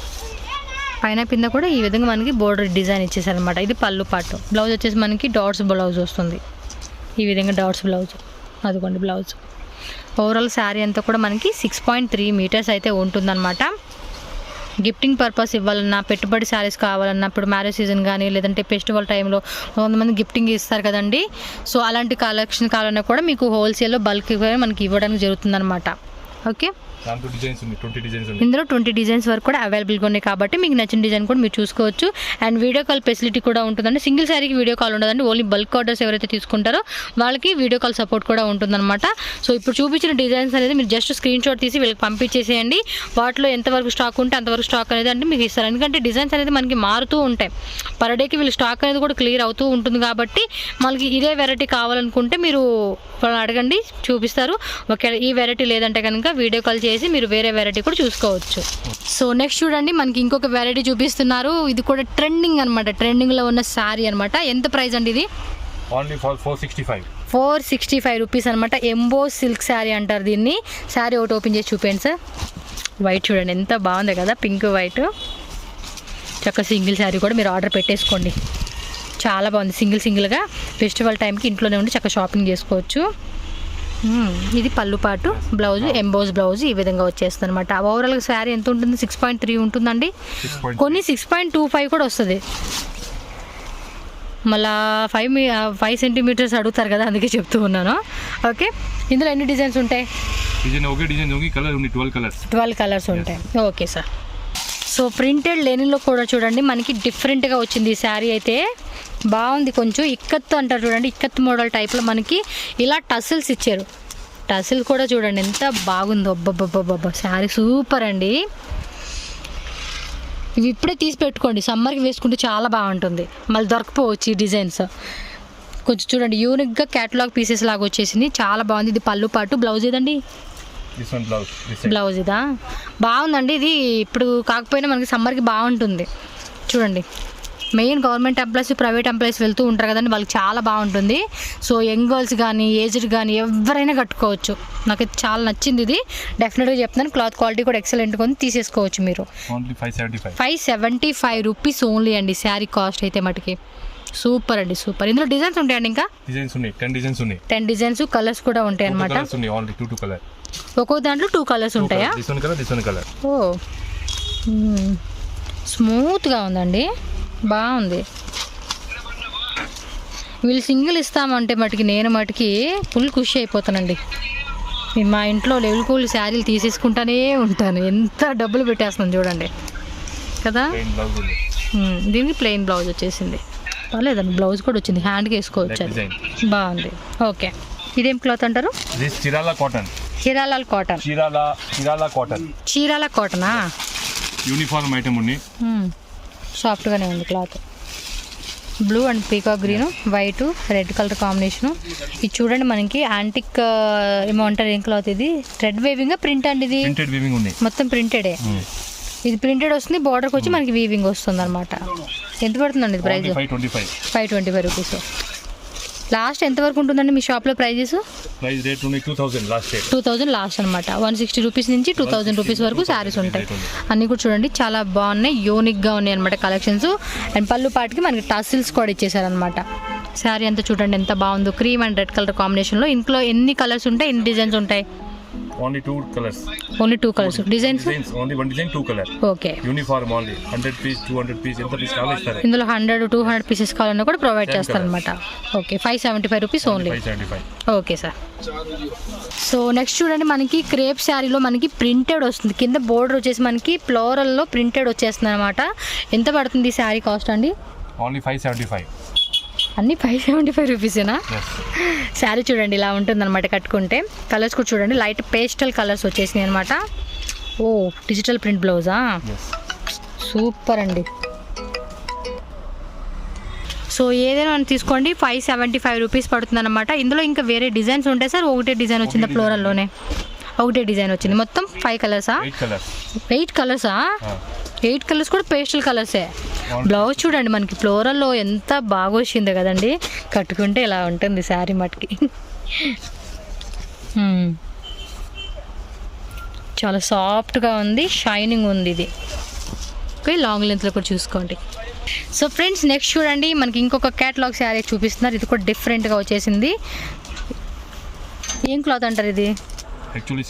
Speaker 1: పైన కింద కూడా ఈ విధంగా మనకి బోర్డర్ డిజైన్ ఇచ్చేసారనమాట. ఇది పళ్ళు పాటు. బ్లౌజ్ వచ్చేసి మనకి డాట్స్ బ్లౌజ్ వస్తుంది. ఈ విధంగా డాట్స్ బ్లౌజ్. అదిగోండి బ్లౌజ్. ఓవరాల్ శారీ అంతా కూడా మనకి 6.3 మీటర్స్ అయితే ఉంటుందన్నమాట. గిఫ్టింగ్ పర్పస్ ఇవ్వాలన్నా, పెట్టుబడి శారీస్ కావాలన్నా, ఇప్పుడు మ్యారేజ్ సీజన్ కానీ లేదంటే ఫెస్టివల్ టైంలో కొంతమంది గిఫ్టింగ్ ఇస్తారు కదండి. సో అలాంటి కలెక్షన్ కావాలన్నా కూడా మీకు హోల్సేల్లో బల్క్ మనకి ఇవ్వడానికి జరుగుతుందన్నమాట. ఓకే. ఇందులో 20 డిజైన్స్ వరకు కూడా అవైలబుల్గా ఉన్నాయి కాబట్టి మీకు నచ్చిన డిజైన్ కూడా మీరు చూసుకోవచ్చు. అండ్ వీడియో కాల్ ఫెసిలిటీ కూడా ఉంటుందండి. సింగిల్ శారీకి వీడియో కాల్ ఉండదండి. ఓన్లీ బల్క్ ఆర్డర్స్ ఎవరైతే తీసుకుంటారో వాళ్ళకి వీడియో కాల్ సపోర్ట్ కూడా ఉంటుందన్నమాట. సో ఇప్పుడు చూపించిన డిజైన్స్ అనేది మీరు జస్ట్ స్క్రీన్ షాట్ తీసి వీళ్ళకి పంపించేసేయండి. వాటిలో ఎంతవరకు స్టాక్ ఉంటే అంతవరకు స్టాక్ అనేది అంటే మీకు ఇస్తారు. ఎందుకంటే డిజైన్స్ అనేది మనకి మారుతూ ఉంటాయి. పర్ డేకి వీళ్ళు స్టాక్ అనేది కూడా క్లియర్ అవుతూ ఉంటుంది కాబట్టి మనకి ఇదే వెరైటీ కావాలనుకుంటే మీరు వాళ్ళని అడగండి, చూపిస్తారు. ఒకవేళ ఈ వెరైటీ లేదంటే కనుక వీడియో కాల్ చేసి మీరు వేరే వెరైటీ కూడా చూసుకోవచ్చు. సో నెక్స్ట్ చూడండి, మనకి ఇంకొక వెరైటీ చూపిస్తున్నారు. ఇది కూడా ట్రెండింగ్ అనమాట. ట్రెండింగ్లో ఉన్న శారీ అనమాట. ఎంత ప్రైస్ అండి ఇది? 465 రూపీస్ అనమాట. ఎంబో సిల్క్ శారీ అంటారు దీన్ని. శారీ ఒకటి ఓపెన్ చేసి చూపండి సార్. వైట్ చూడండి ఎంత బాగుంది కదా, పింక్ వైట్. చక్క సింగిల్ శారీ కూడా మీరు ఆర్డర్ పెట్టేసుకోండి. చాలా బాగుంది. సింగిల్గా ఫెస్టివల్ టైంకి ఇంట్లోనే ఉండి చక్క షాపింగ్ చేసుకోవచ్చు. ఇది పళ్ళు పాటు. బ్లౌజ్ ఎంబోస్ బ్లౌజ్ ఈ విధంగా వచ్చేస్తుంది అనమాట. ఓవరాల్గా శారీ ఎంత ఉంటుంది? 6.3 ఉంటుందండి. కొన్ని 6.25 కూడా వస్తుంది. మళ్ళా 5 సెంటీమీటర్స్ అడుగుతారు కదా, అందుకే చెప్తూ ఉన్నాను. ఓకే. ఇందులో ఎన్ని డిజైన్స్ ఉంటాయి? 12 కలర్స్ ఉంటాయి. Okay sir. సో ప్రింటెడ్ లెనిన్లో కూడా చూడండి మనకి డిఫరెంట్గా వచ్చింది ఈ శారీ అయితే. బాగుంది. కొంచెం ఇక్కత్తు అంటారు చూడండి, ఇక్కత్తు మోడల్ టైప్లో మనకి ఇలా టసిల్స్ ఇచ్చారు. టసిల్స్ కూడా చూడండి ఎంత బాగుందో. అబ్బబ్బబ్బబ్బా శారీ సూపర్ అండి. ఇవి ఇప్పుడే తీసి పెట్టుకోండి, సమ్మర్కి వేసుకుంటే చాలా బాగుంటుంది. మళ్ళీ దొరకపోవచ్చు ఈ డిజైన్స్. కొంచెం చూడండి యూనిక్గా క్యాటలాగ్ పీసెస్ లాగా వచ్చేసింది. చాలా బాగుంది. ఇది పళ్ళు పాటు. బ్లౌజ్ ఏదండి? బ్లౌజ్ ఇదా? బాగుందండి. ఇది ఇప్పుడు కాకపోయినా మనకి సమ్మర్కి బాగుంటుంది. చూడండి main government employees, private employees వెళ్తూ ఉంటారు కదండి, వాళ్ళకి చాలా బాగుంటుంది. సో యంగ్ గర్ల్స్ కానీ ఏజ్డ్ కానీ ఎవరైనా కట్టుకోవచ్చు. నాకు చాలా నచ్చింది ఇది. డెఫినెట్గా చెప్తున్నాను. క్లాత్ క్వాలిటీ కూడా ఎక్సలెంట్గా ఉంది. తీసేసుకోవచ్చు మీరు. 575 రూపీస్ ఓన్లీ అండి శారీ కాస్ట్ అయితే మటుకి. సూపర్ అండి, సూపర్. ఇందులో డిజైన్స్ ఉంటాయండి ఇంకా?
Speaker 2: డిజైన్స్ ఉన్నాయి, 10 డిజైన్స్ ఉన్నాయి.
Speaker 1: 10 డిజైన్స్, కలర్స్ కూడా ఉంటాయి అనమాట.
Speaker 2: కలర్స్ ఉన్నాయి, ఓన్లీ 2 కలర్.
Speaker 1: ఒక్కో దాంట్లో 2 కలర్స్ ఉంటాయా?
Speaker 2: This one colour.
Speaker 1: ఓ స్మూత్గా ఉందండి, బాగుంది. వీళ్ళు సింగిల్ ఇస్తామంటే మటుకి నేను మటుకి ఫుల్ ఖుషి అయిపోతానండి. నేను మా ఇంట్లో లెవెల్ కూల్ శారీలు తీసేసుకుంటానే ఉంటాను, ఎంత డబ్బులు పెట్టేస్తున్నాను చూడండి కదా. దీనికి ప్లెయిన్ బ్లౌజ్ వచ్చేసింది, పర్లేదండి. బ్లౌజ్ కూడా వచ్చింది, హ్యాండ్కి వేసుకోవచ్చు, అది బాగుంది. ఓకే, ఇదేం క్లాత్ అంటారు?
Speaker 2: చీరాల కాటన్.
Speaker 1: చీరాల కాటన్. చీరాల కాటనా?
Speaker 2: యూనిఫామ్ ఐటమ్ ఉంది,
Speaker 1: సాఫ్ట్గానే ఉంది cloth. Blue and peacock green, white, red colour combination. ఇది చూడండి మనకి యాంటిక్ ఏమంటారు, ఏం క్లాత్ ఇది? థ్రెడ్ వేవింగ్ ప్రింట్ అండి ఇది?
Speaker 2: ప్రింటెడ్ వీవింగ్ ఉంది,
Speaker 1: మొత్తం ప్రింటెడే. ఇది ప్రింటెడ్ వస్తుంది, బార్డర్కి వచ్చి మనకి వీవింగ్ వస్తుంది అనమాట. ఎంత పడుతుందండి ఇది ప్రైస్? 525 రూపీస్. లాస్ట్ ఎంతవరకు ఉంటుందండి మీ షాప్లో ప్రైజెస్?
Speaker 2: ప్రైస్ రేట్
Speaker 1: 2000 లాస్ట్ అనమాట. 160 రూపీస్ నుంచి 2000 రూపీస్ వరకు శారీస్ ఉంటాయి. అన్నీ కూడా చూడండి చాలా బాగున్నాయి, యూనిక్గా ఉన్నాయి అనమాట కలెక్షన్స్. అండ్ పళ్ళు పాటికి మనకి టసిల్స్ కూడా ఇచ్చేసారనమాట. శారీ అంతా చూడండి ఎంత బాగుందో, క్రీమ్ అండ్ రెడ్ కలర్ కాంబినేషన్లో. ఇంట్లో ఎన్ని కలర్స్ ఉంటాయి, ఎన్ని డిజైన్స్ ఉంటాయి?
Speaker 2: Only 2 colours.
Speaker 1: Designs
Speaker 2: only 1 design 2 colour.
Speaker 1: Okay,
Speaker 2: uniform only 100 piece 200 piece ఎంత పీస్ కావాలి ఇస్తారు.
Speaker 1: ఇందులో 100-200 పీసెస్ కావాలన్నా కూడా ప్రొవైడ్ చేస్తారనమాట. Okay, 575 rupees only. Okay sir. So next చూడండి మనకి క్రేప్ శారీలో మనకి ప్రింటెడ్ వస్తుంది, కింద బోర్డర్ వచ్చేసి మనకి ఫ్లోరల్లో ప్రింటెడ్ వచ్చేస్తుంది అనమాట. ఎంత పడుతుంది ఈ శారీ కాస్ట్ అండి?
Speaker 2: ఓన్లీ 575.
Speaker 1: అన్నీ 575 రూపీసేనా? శారీ చూడండి ఇలా ఉంటుందన్నమాట కట్టుకుంటే. కలర్స్ కూడా చూడండి, లైట్ పేస్టల్ కలర్స్ వచ్చేసినాయి అనమాట. ఓ డిజిటల్ ప్రింట్ బ్లౌజా, సూపర్ అండి. సో ఏదైనా మనం తీసుకోండి, 575 రూపీస్ పడుతుంది అనమాట. ఇందులో ఇంకా వేరే డిజైన్స్ ఉంటాయి సార్? ఒకటే డిజైన్ వచ్చింది ఫ్లోరల్లోనే? ఒకటే డిజైన్ వచ్చింది. మొత్తం 5 కలర్సా? 8 కలర్సా? 8 కలర్స్ కూడా పేస్టల్ కలర్సే. బ్లౌజ్ చూడండి మనకి ఫ్లోరల్లో ఎంత బాగా వచ్చింది కదండి, కట్టుకుంటే ఇలా ఉంటుంది శారీ మటుకి. చాలా సాఫ్ట్గా ఉంది, షైనింగ్ ఉంది ఇది. ఓకే, లాంగ్ లెంత్లో కూడా చూసుకోండి. సో ఫ్రెండ్స్ నెక్స్ట్ చూడండి మనకి ఇంకొక క్యాటలాగ్ శారీ చూపిస్తున్నారు. ఇది కూడా డిఫరెంట్గా వచ్చేసింది. ఏం క్లాత్ అంటారు ఇది?
Speaker 2: యాక్చువల్లీ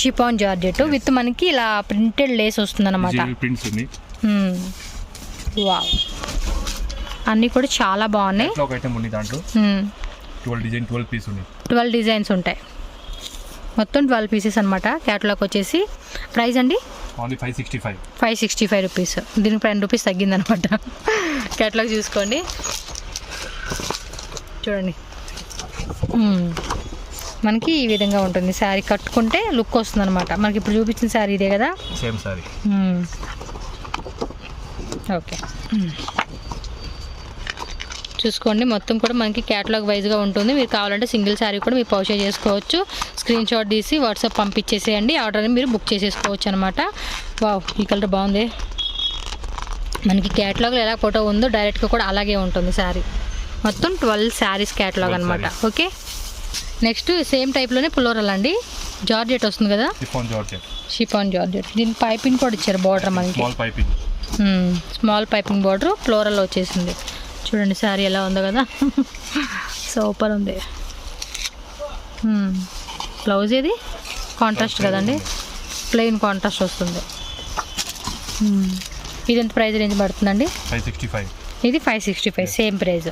Speaker 2: షిఫాన్ జార్జెట్
Speaker 1: విత్ మనకి ఇలా ప్రింటెడ్ లేస్ వస్తుంది అనమాట. వావ్, అన్నీ కూడా చాలా బాగున్నాయి. 12 డిజైన్స్ ఉంటాయి, మొత్తం 12 పీసెస్ అనమాట. క్యాటలాగ్ వచ్చేసి ప్రైస్ అండి 565 రూపీస్. దీనికి 10 రూపీస్ తగ్గిందనమాట. క్యాటలాగ్ చూసుకోండి, చూడండి మనకి ఈ విధంగా ఉంటుంది. శారీ కట్టుకుంటే లుక్ వస్తుంది అనమాట. మనకి ఇప్పుడు చూపించిన శారీ ఇదే కదా?
Speaker 2: సేమ్ శారీ.
Speaker 1: ఓకే, చూసుకోండి మొత్తం కూడా మనకి క్యాటలాగ్ వైజ్గా ఉంటుంది. మీరు కావాలంటే సింగిల్ శారీ కూడా మీరు పర్చేజ్ చేసుకోవచ్చు. స్క్రీన్ షాట్ తీసి వాట్సాప్ పంపించేసేయండి, ఆర్డర్ని మీరు బుక్ చేసేసుకోవచ్చు అనమాట. వావ్, ఈ కలర్ బాగుంది. మనకి క్యాటలాగ్లో ఎలా ఫోటో ఉందో డైరెక్ట్గా కూడా అలాగే ఉంటుంది శారీ. మొత్తం 12 శారీస్ క్యాటలాగ్ అనమాట. ఓకే, నెక్స్ట్ సేమ్ టైప్లోనే ఫ్లోరల్ అండి, జార్జెట్ వస్తుంది కదా? Chiffon georgette. దీనికి పైపింగ్ కూడా ఇచ్చారు, బార్డర్ మనకి స్మాల్ పైపింగ్ బార్డర్ ఫ్లోరల్ వచ్చేసింది. చూడండి శారీ ఎలా ఉందో కదా, సూపర్ ఉంది. బ్లౌజ్ ఏది కాంట్రాస్ట్ కదండి, ప్లెయిన్ కాంట్రాస్ట్ వస్తుంది. ఇది ఎంత ప్రైస్ రేంజ్ పడుతుందండి?
Speaker 2: 565.
Speaker 1: ఇది 565 సేమ్ ప్రైస్.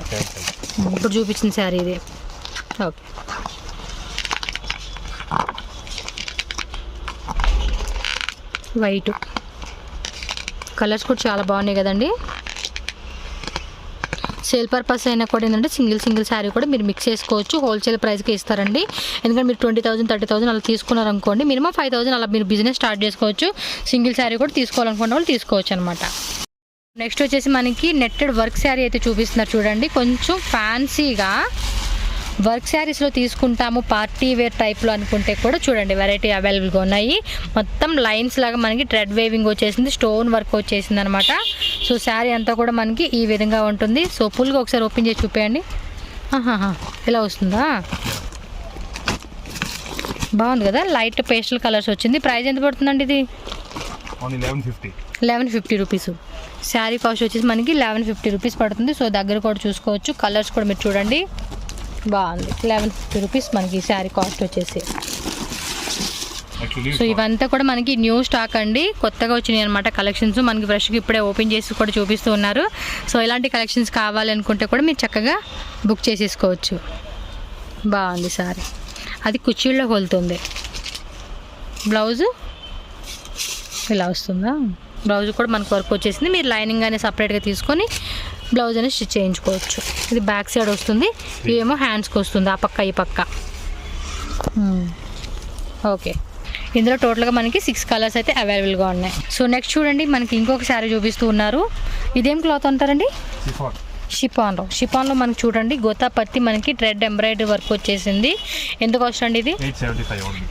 Speaker 1: ఇప్పుడు చూపించిన శారీ ఇది. ఓకే, వైట్ కలర్స్ కూడా చాలా బాగున్నాయి కదండి. సేల్ పర్పస్ అయినా కూడా ఏంటంటే సింగిల్ శారీ కూడా మీరు మిక్స్ చేసుకోవచ్చు. హోల్సేల్ ప్రైస్కి ఇస్తారండి. ఎందుకంటే మీరు 20,000 30,000 అలా తీసుకున్నారనుకోండి, మినిమం 5,000 అలా మీరు బిజినెస్ స్టార్ట్ చేసుకోవచ్చు. సింగిల్ శారీ కూడా తీసుకోవాలనుకున్న వాళ్ళు తీసుకోవచ్చు అనమాట. నెక్స్ట్ వచ్చేసి మనకి నెట్టెడ్ వర్క్ శారీ అయితే చూపిస్తున్నారు చూడండి. కొంచెం ఫ్యాన్సీగా వర్క్ శారీస్లో తీసుకుంటాము, పార్టీ వేర్ టైప్లో అనుకుంటే కూడా చూడండి వెరైటీ అవైలబుల్గా ఉన్నాయి. మొత్తం లైన్స్ లాగా మనకి థ్రెడ్ వేవింగ్ వచ్చేసింది, స్టోన్ వర్క్ వచ్చేసింది అనమాట. సో శారీ అంతా కూడా మనకి ఈ విధంగా ఉంటుంది. సో ఫుల్గా ఒకసారి ఓపెన్ చేసి చూపేయండి. ఇలా వస్తుందా? బాగుంది కదా, లైట్ పేస్టల్ కలర్స్ వచ్చింది. ప్రైస్ ఎంత పడుతుందండి ఇది?
Speaker 2: 1150.
Speaker 1: 1150 రూపీస్. శారీ కాస్ట్ వచ్చేసి మనకి 1150 రూపీస్ పడుతుంది. సో దగ్గర కూడా చూసుకోవచ్చు. కలర్స్ కూడా మీరు చూడండి, బాగుంది. 1150 రూపీస్ మనకి శారీ కాస్ట్ వచ్చేసి.
Speaker 2: Actually,
Speaker 1: సో ఇవంతా కూడా మనకి న్యూ స్టాక్ అండి, కొత్తగా వచ్చినాయి అనమాట కలెక్షన్స్. మనకి ఫ్రెష్గా ఇప్పుడే ఓపెన్ చేసి కూడా చూపిస్తూ ఉన్నారు. సో ఇలాంటి కలెక్షన్స్ కావాలనుకుంటే కూడా మీరు చక్కగా బుక్ చేసేసుకోవచ్చు. బాగుంది సారీ, అది కుర్చీల్లో కొలుతుంది. బ్లౌజు ఇలా వస్తుందా? బ్లౌజ్ కూడా మనకు వర్క్ వచ్చేసింది. మీరు లైనింగ్ అనేది సపరేట్గా తీసుకొని బ్లౌజ్ అనేది స్టిచ్ చేయించుకోవచ్చు. ఇది బ్యాక్ సైడ్ వస్తుంది, ఇవేమో హ్యాండ్స్కి వస్తుంది, ఆ పక్క ఈ పక్క. ఓకే, ఇందులో టోటల్గా మనకి 6 కలర్స్ అయితే అవైలబుల్గా ఉన్నాయి. సో నెక్స్ట్ చూడండి, మనకి ఇంకొక శారీ చూపిస్తూ ఉన్నారు. ఇదేం క్లాత్ అంటారండి? షిఫాన్లో మనకి చూడండి గోతాపత్తి మనకి థ్రెడ్ ఎంబ్రాయిడరీ వర్క్ వచ్చేసింది. ఎంత కాస్ట్ అండి ఇది?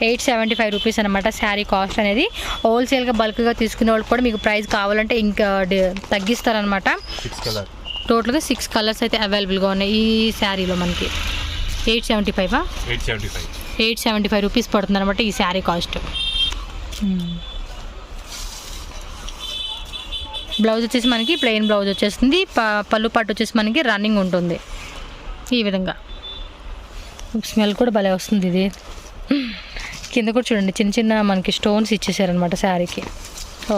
Speaker 1: 875 రూపీస్ అనమాట శారీ కాస్ట్ అనేది. హోల్సేల్గా బల్క్గా తీసుకునే వాళ్ళు కూడా మీకు ప్రైస్ కావాలంటే ఇంకా తగ్గిస్తారనమాట. టోటల్గా 6 కలర్స్ అయితే అవైలబుల్గా ఉన్నాయి ఈ శారీలో మనకి. 875 రూపీస్ పడుతుంది అనమాట ఈ శారీ కాస్ట్. బ్లౌజ్ వచ్చేసి మనకి ప్లెయిన్ బ్లౌజ్ వచ్చేస్తుంది. పళ్ళు పట్టు వచ్చేసి మనకి రన్నింగ్ ఉంటుంది ఈ విధంగా. స్మెల్ కూడా భలే వస్తుంది. ఇది కింద కూడా చూడండి చిన్న చిన్న మనకి స్టోన్స్ ఇచ్చేసారనమాట శారీకి.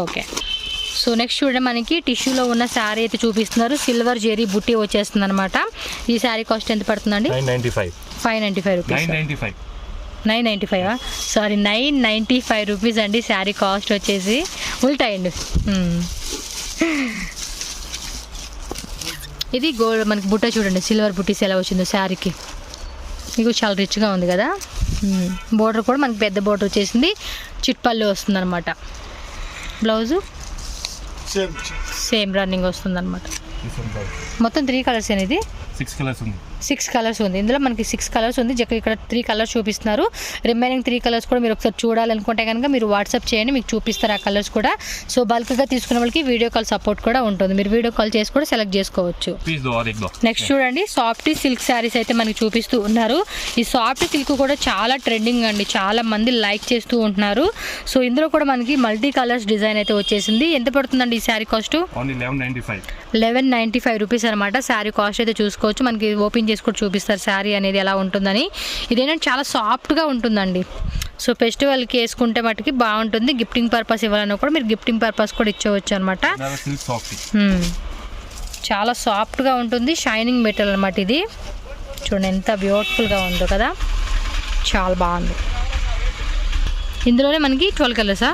Speaker 1: ఓకే, సో నెక్స్ట్ చూడండి, మనకి టిష్యూలో ఉన్న శారీ అయితే చూపిస్తున్నారు. సిల్వర్ జెరీ బుట్టి వచ్చేస్తుంది అనమాట. ఈ శారీ కాస్ట్ ఎంత పడుతుందండి? 595 రూపీస్. 995 సారీ 995 రూపీస్ అండి శారీ కాస్ట్ వచ్చేసి. ఉల్టాయండి. ఇది గోల్డ్ మనకి బుట్ట చూడండి, సిల్వర్ బుట్టీస్ ఎలా వచ్చిందో శారీకి. మీకు చాలా రిచ్గా ఉంది కదా. బోర్డర్ కూడా మనకి పెద్ద బోర్డర్ వచ్చేసింది, చిట్పల్లి వస్తుంది అనమాట. బ్లౌజు సేమ్ రన్నింగ్ వస్తుంది అనమాట. మొత్తం 3 కలర్స్ అనేది
Speaker 2: 6 కలర్స్ ఉంది.
Speaker 1: 6 కలర్స్ ఉంది ఇందులో మనకి. 6 కలర్స్ ఉంది, ఇక్కడ 3 కలర్స్ చూపిస్తున్నారు. రిమైనింగ్ 3 కలర్స్ కూడా మీరు ఒకసారి చూడాలనుకుంటే కనుక మీరు వాట్సాప్ చేయండి, మీకు చూపిస్తారు ఆ కలర్స్ కూడా. సో బల్క్గా తీసుకునే వాళ్ళకి వీడియో కాల్ సపోర్ట్ కూడా ఉంటుంది, మీరు వీడియో కాల్ చేసి కూడా సెలెక్ట్ చేసుకోవచ్చు. నెక్స్ట్ చూడండి, సాఫ్ట్ సిల్క్ శారీస్ అయితే మనకి చూపిస్తూ ఉన్నారు. ఈ సాఫ్ట్ సిల్క్ కూడా చాలా ట్రెండింగ్ అండి, చాలా మంది లైక్ చేస్తూ ఉంటున్నారు. సో ఇందులో కూడా మనకి మల్టీ కలర్స్ డిజైన్ అయితే వచ్చేసింది. ఎంత పడుతుందండి ఈ శారీ కాస్ట్? 1195 రూపీస్ అనమాట శారీ కాస్ట్ అయితే. చూసుకోవచ్చు, మనకి ఓపెన్ చేసి కూడా చూపిస్తారు శారీ అనేది ఎలా ఉంటుందని. ఇదేంటంటే చాలా సాఫ్ట్గా ఉంటుందండి. సో ఫెస్టివల్కి వేసుకుంటే మటుకి బాగుంటుంది. గిఫ్టింగ్ పర్పస్ ఇవ్వాలన్నా కూడా మీరు గిఫ్టింగ్ పర్పస్ కూడా ఇచ్చేవచ్చు అనమాట. చాలా సాఫ్ట్గా ఉంటుంది, షైనింగ్ మెటీరియల్ అనమాట ఇది. చూడండి ఎంత బ్యూటిఫుల్గా ఉందో కదా, చాలా బాగుంది. ఇందులోనే మనకి 12 కలర్సా?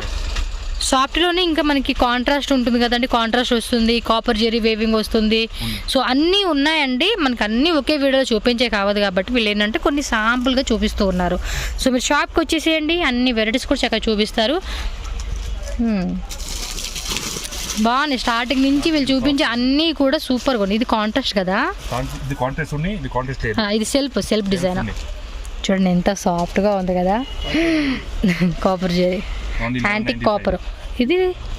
Speaker 1: సాఫ్ట్లోనే ఇంకా మనకి కాంట్రాస్ట్ ఉంటుంది కదండి, కాంట్రాస్ట్ వస్తుంది, కాపర్ జెరీ వేవింగ్ వస్తుంది. సో అన్నీ ఉన్నాయండి, మనకి అన్నీ ఒకే వీడియోలో చూపించే కావదు కాబట్టి వీళ్ళు ఏంటంటే కొన్ని శాంపుల్గా చూపిస్తూ ఉన్నారు. సో మీరు షాప్కి వచ్చేసేయండి, అన్ని వెరైటీస్ కూడా చక్కగా చూపిస్తారు. బాగున్నాయి, స్టార్టింగ్ నుంచి వీళ్ళు చూపించే అన్నీ కూడా సూపర్గా ఉన్నాయి. ఇది కాంట్రాస్ట్ కదా, ఇది సెల్ఫ్ డిజైన్. చూడండి ఎంత సాఫ్ట్గా ఉంది కదా, కాపర్ జెరీ యాంటిక్ కాపర్. ఇది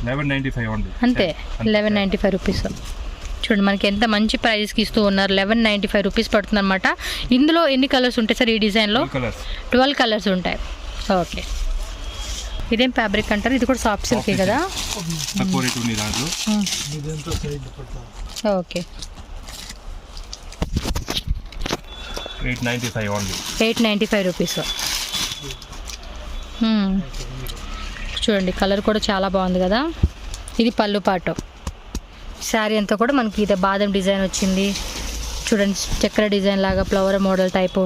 Speaker 2: 1195
Speaker 1: అంతే, 1195 రూపీస్. చూడండి మనకి ఎంత మంచి ప్రైస్కి ఇస్తూ ఉన్నారు. 1195 రూపీస్ పడుతుంది అనమాట. ఇందులో ఎన్ని కలర్స్ ఉంటాయి సార్ ఈ డిజైన్లో? 12 కలర్స్ ఉంటాయి. ఓకే, ఇదేం ఫ్యాబ్రిక్ అంటారు? ఇది కూడా సాఫ్ట్ సిల్కే కదా. Okay, 895 rupees. చూడండి కలర్ కూడా చాలా బాగుంది కదా. ఇది పళ్ళు పాటు. శారీ అంతా కూడా మనకి ఇదే బాదం డిజైన్ వచ్చింది. చూడండి చక్కెర డిజైన్ లాగా ఫ్లవర్ మోడల్ టైపు.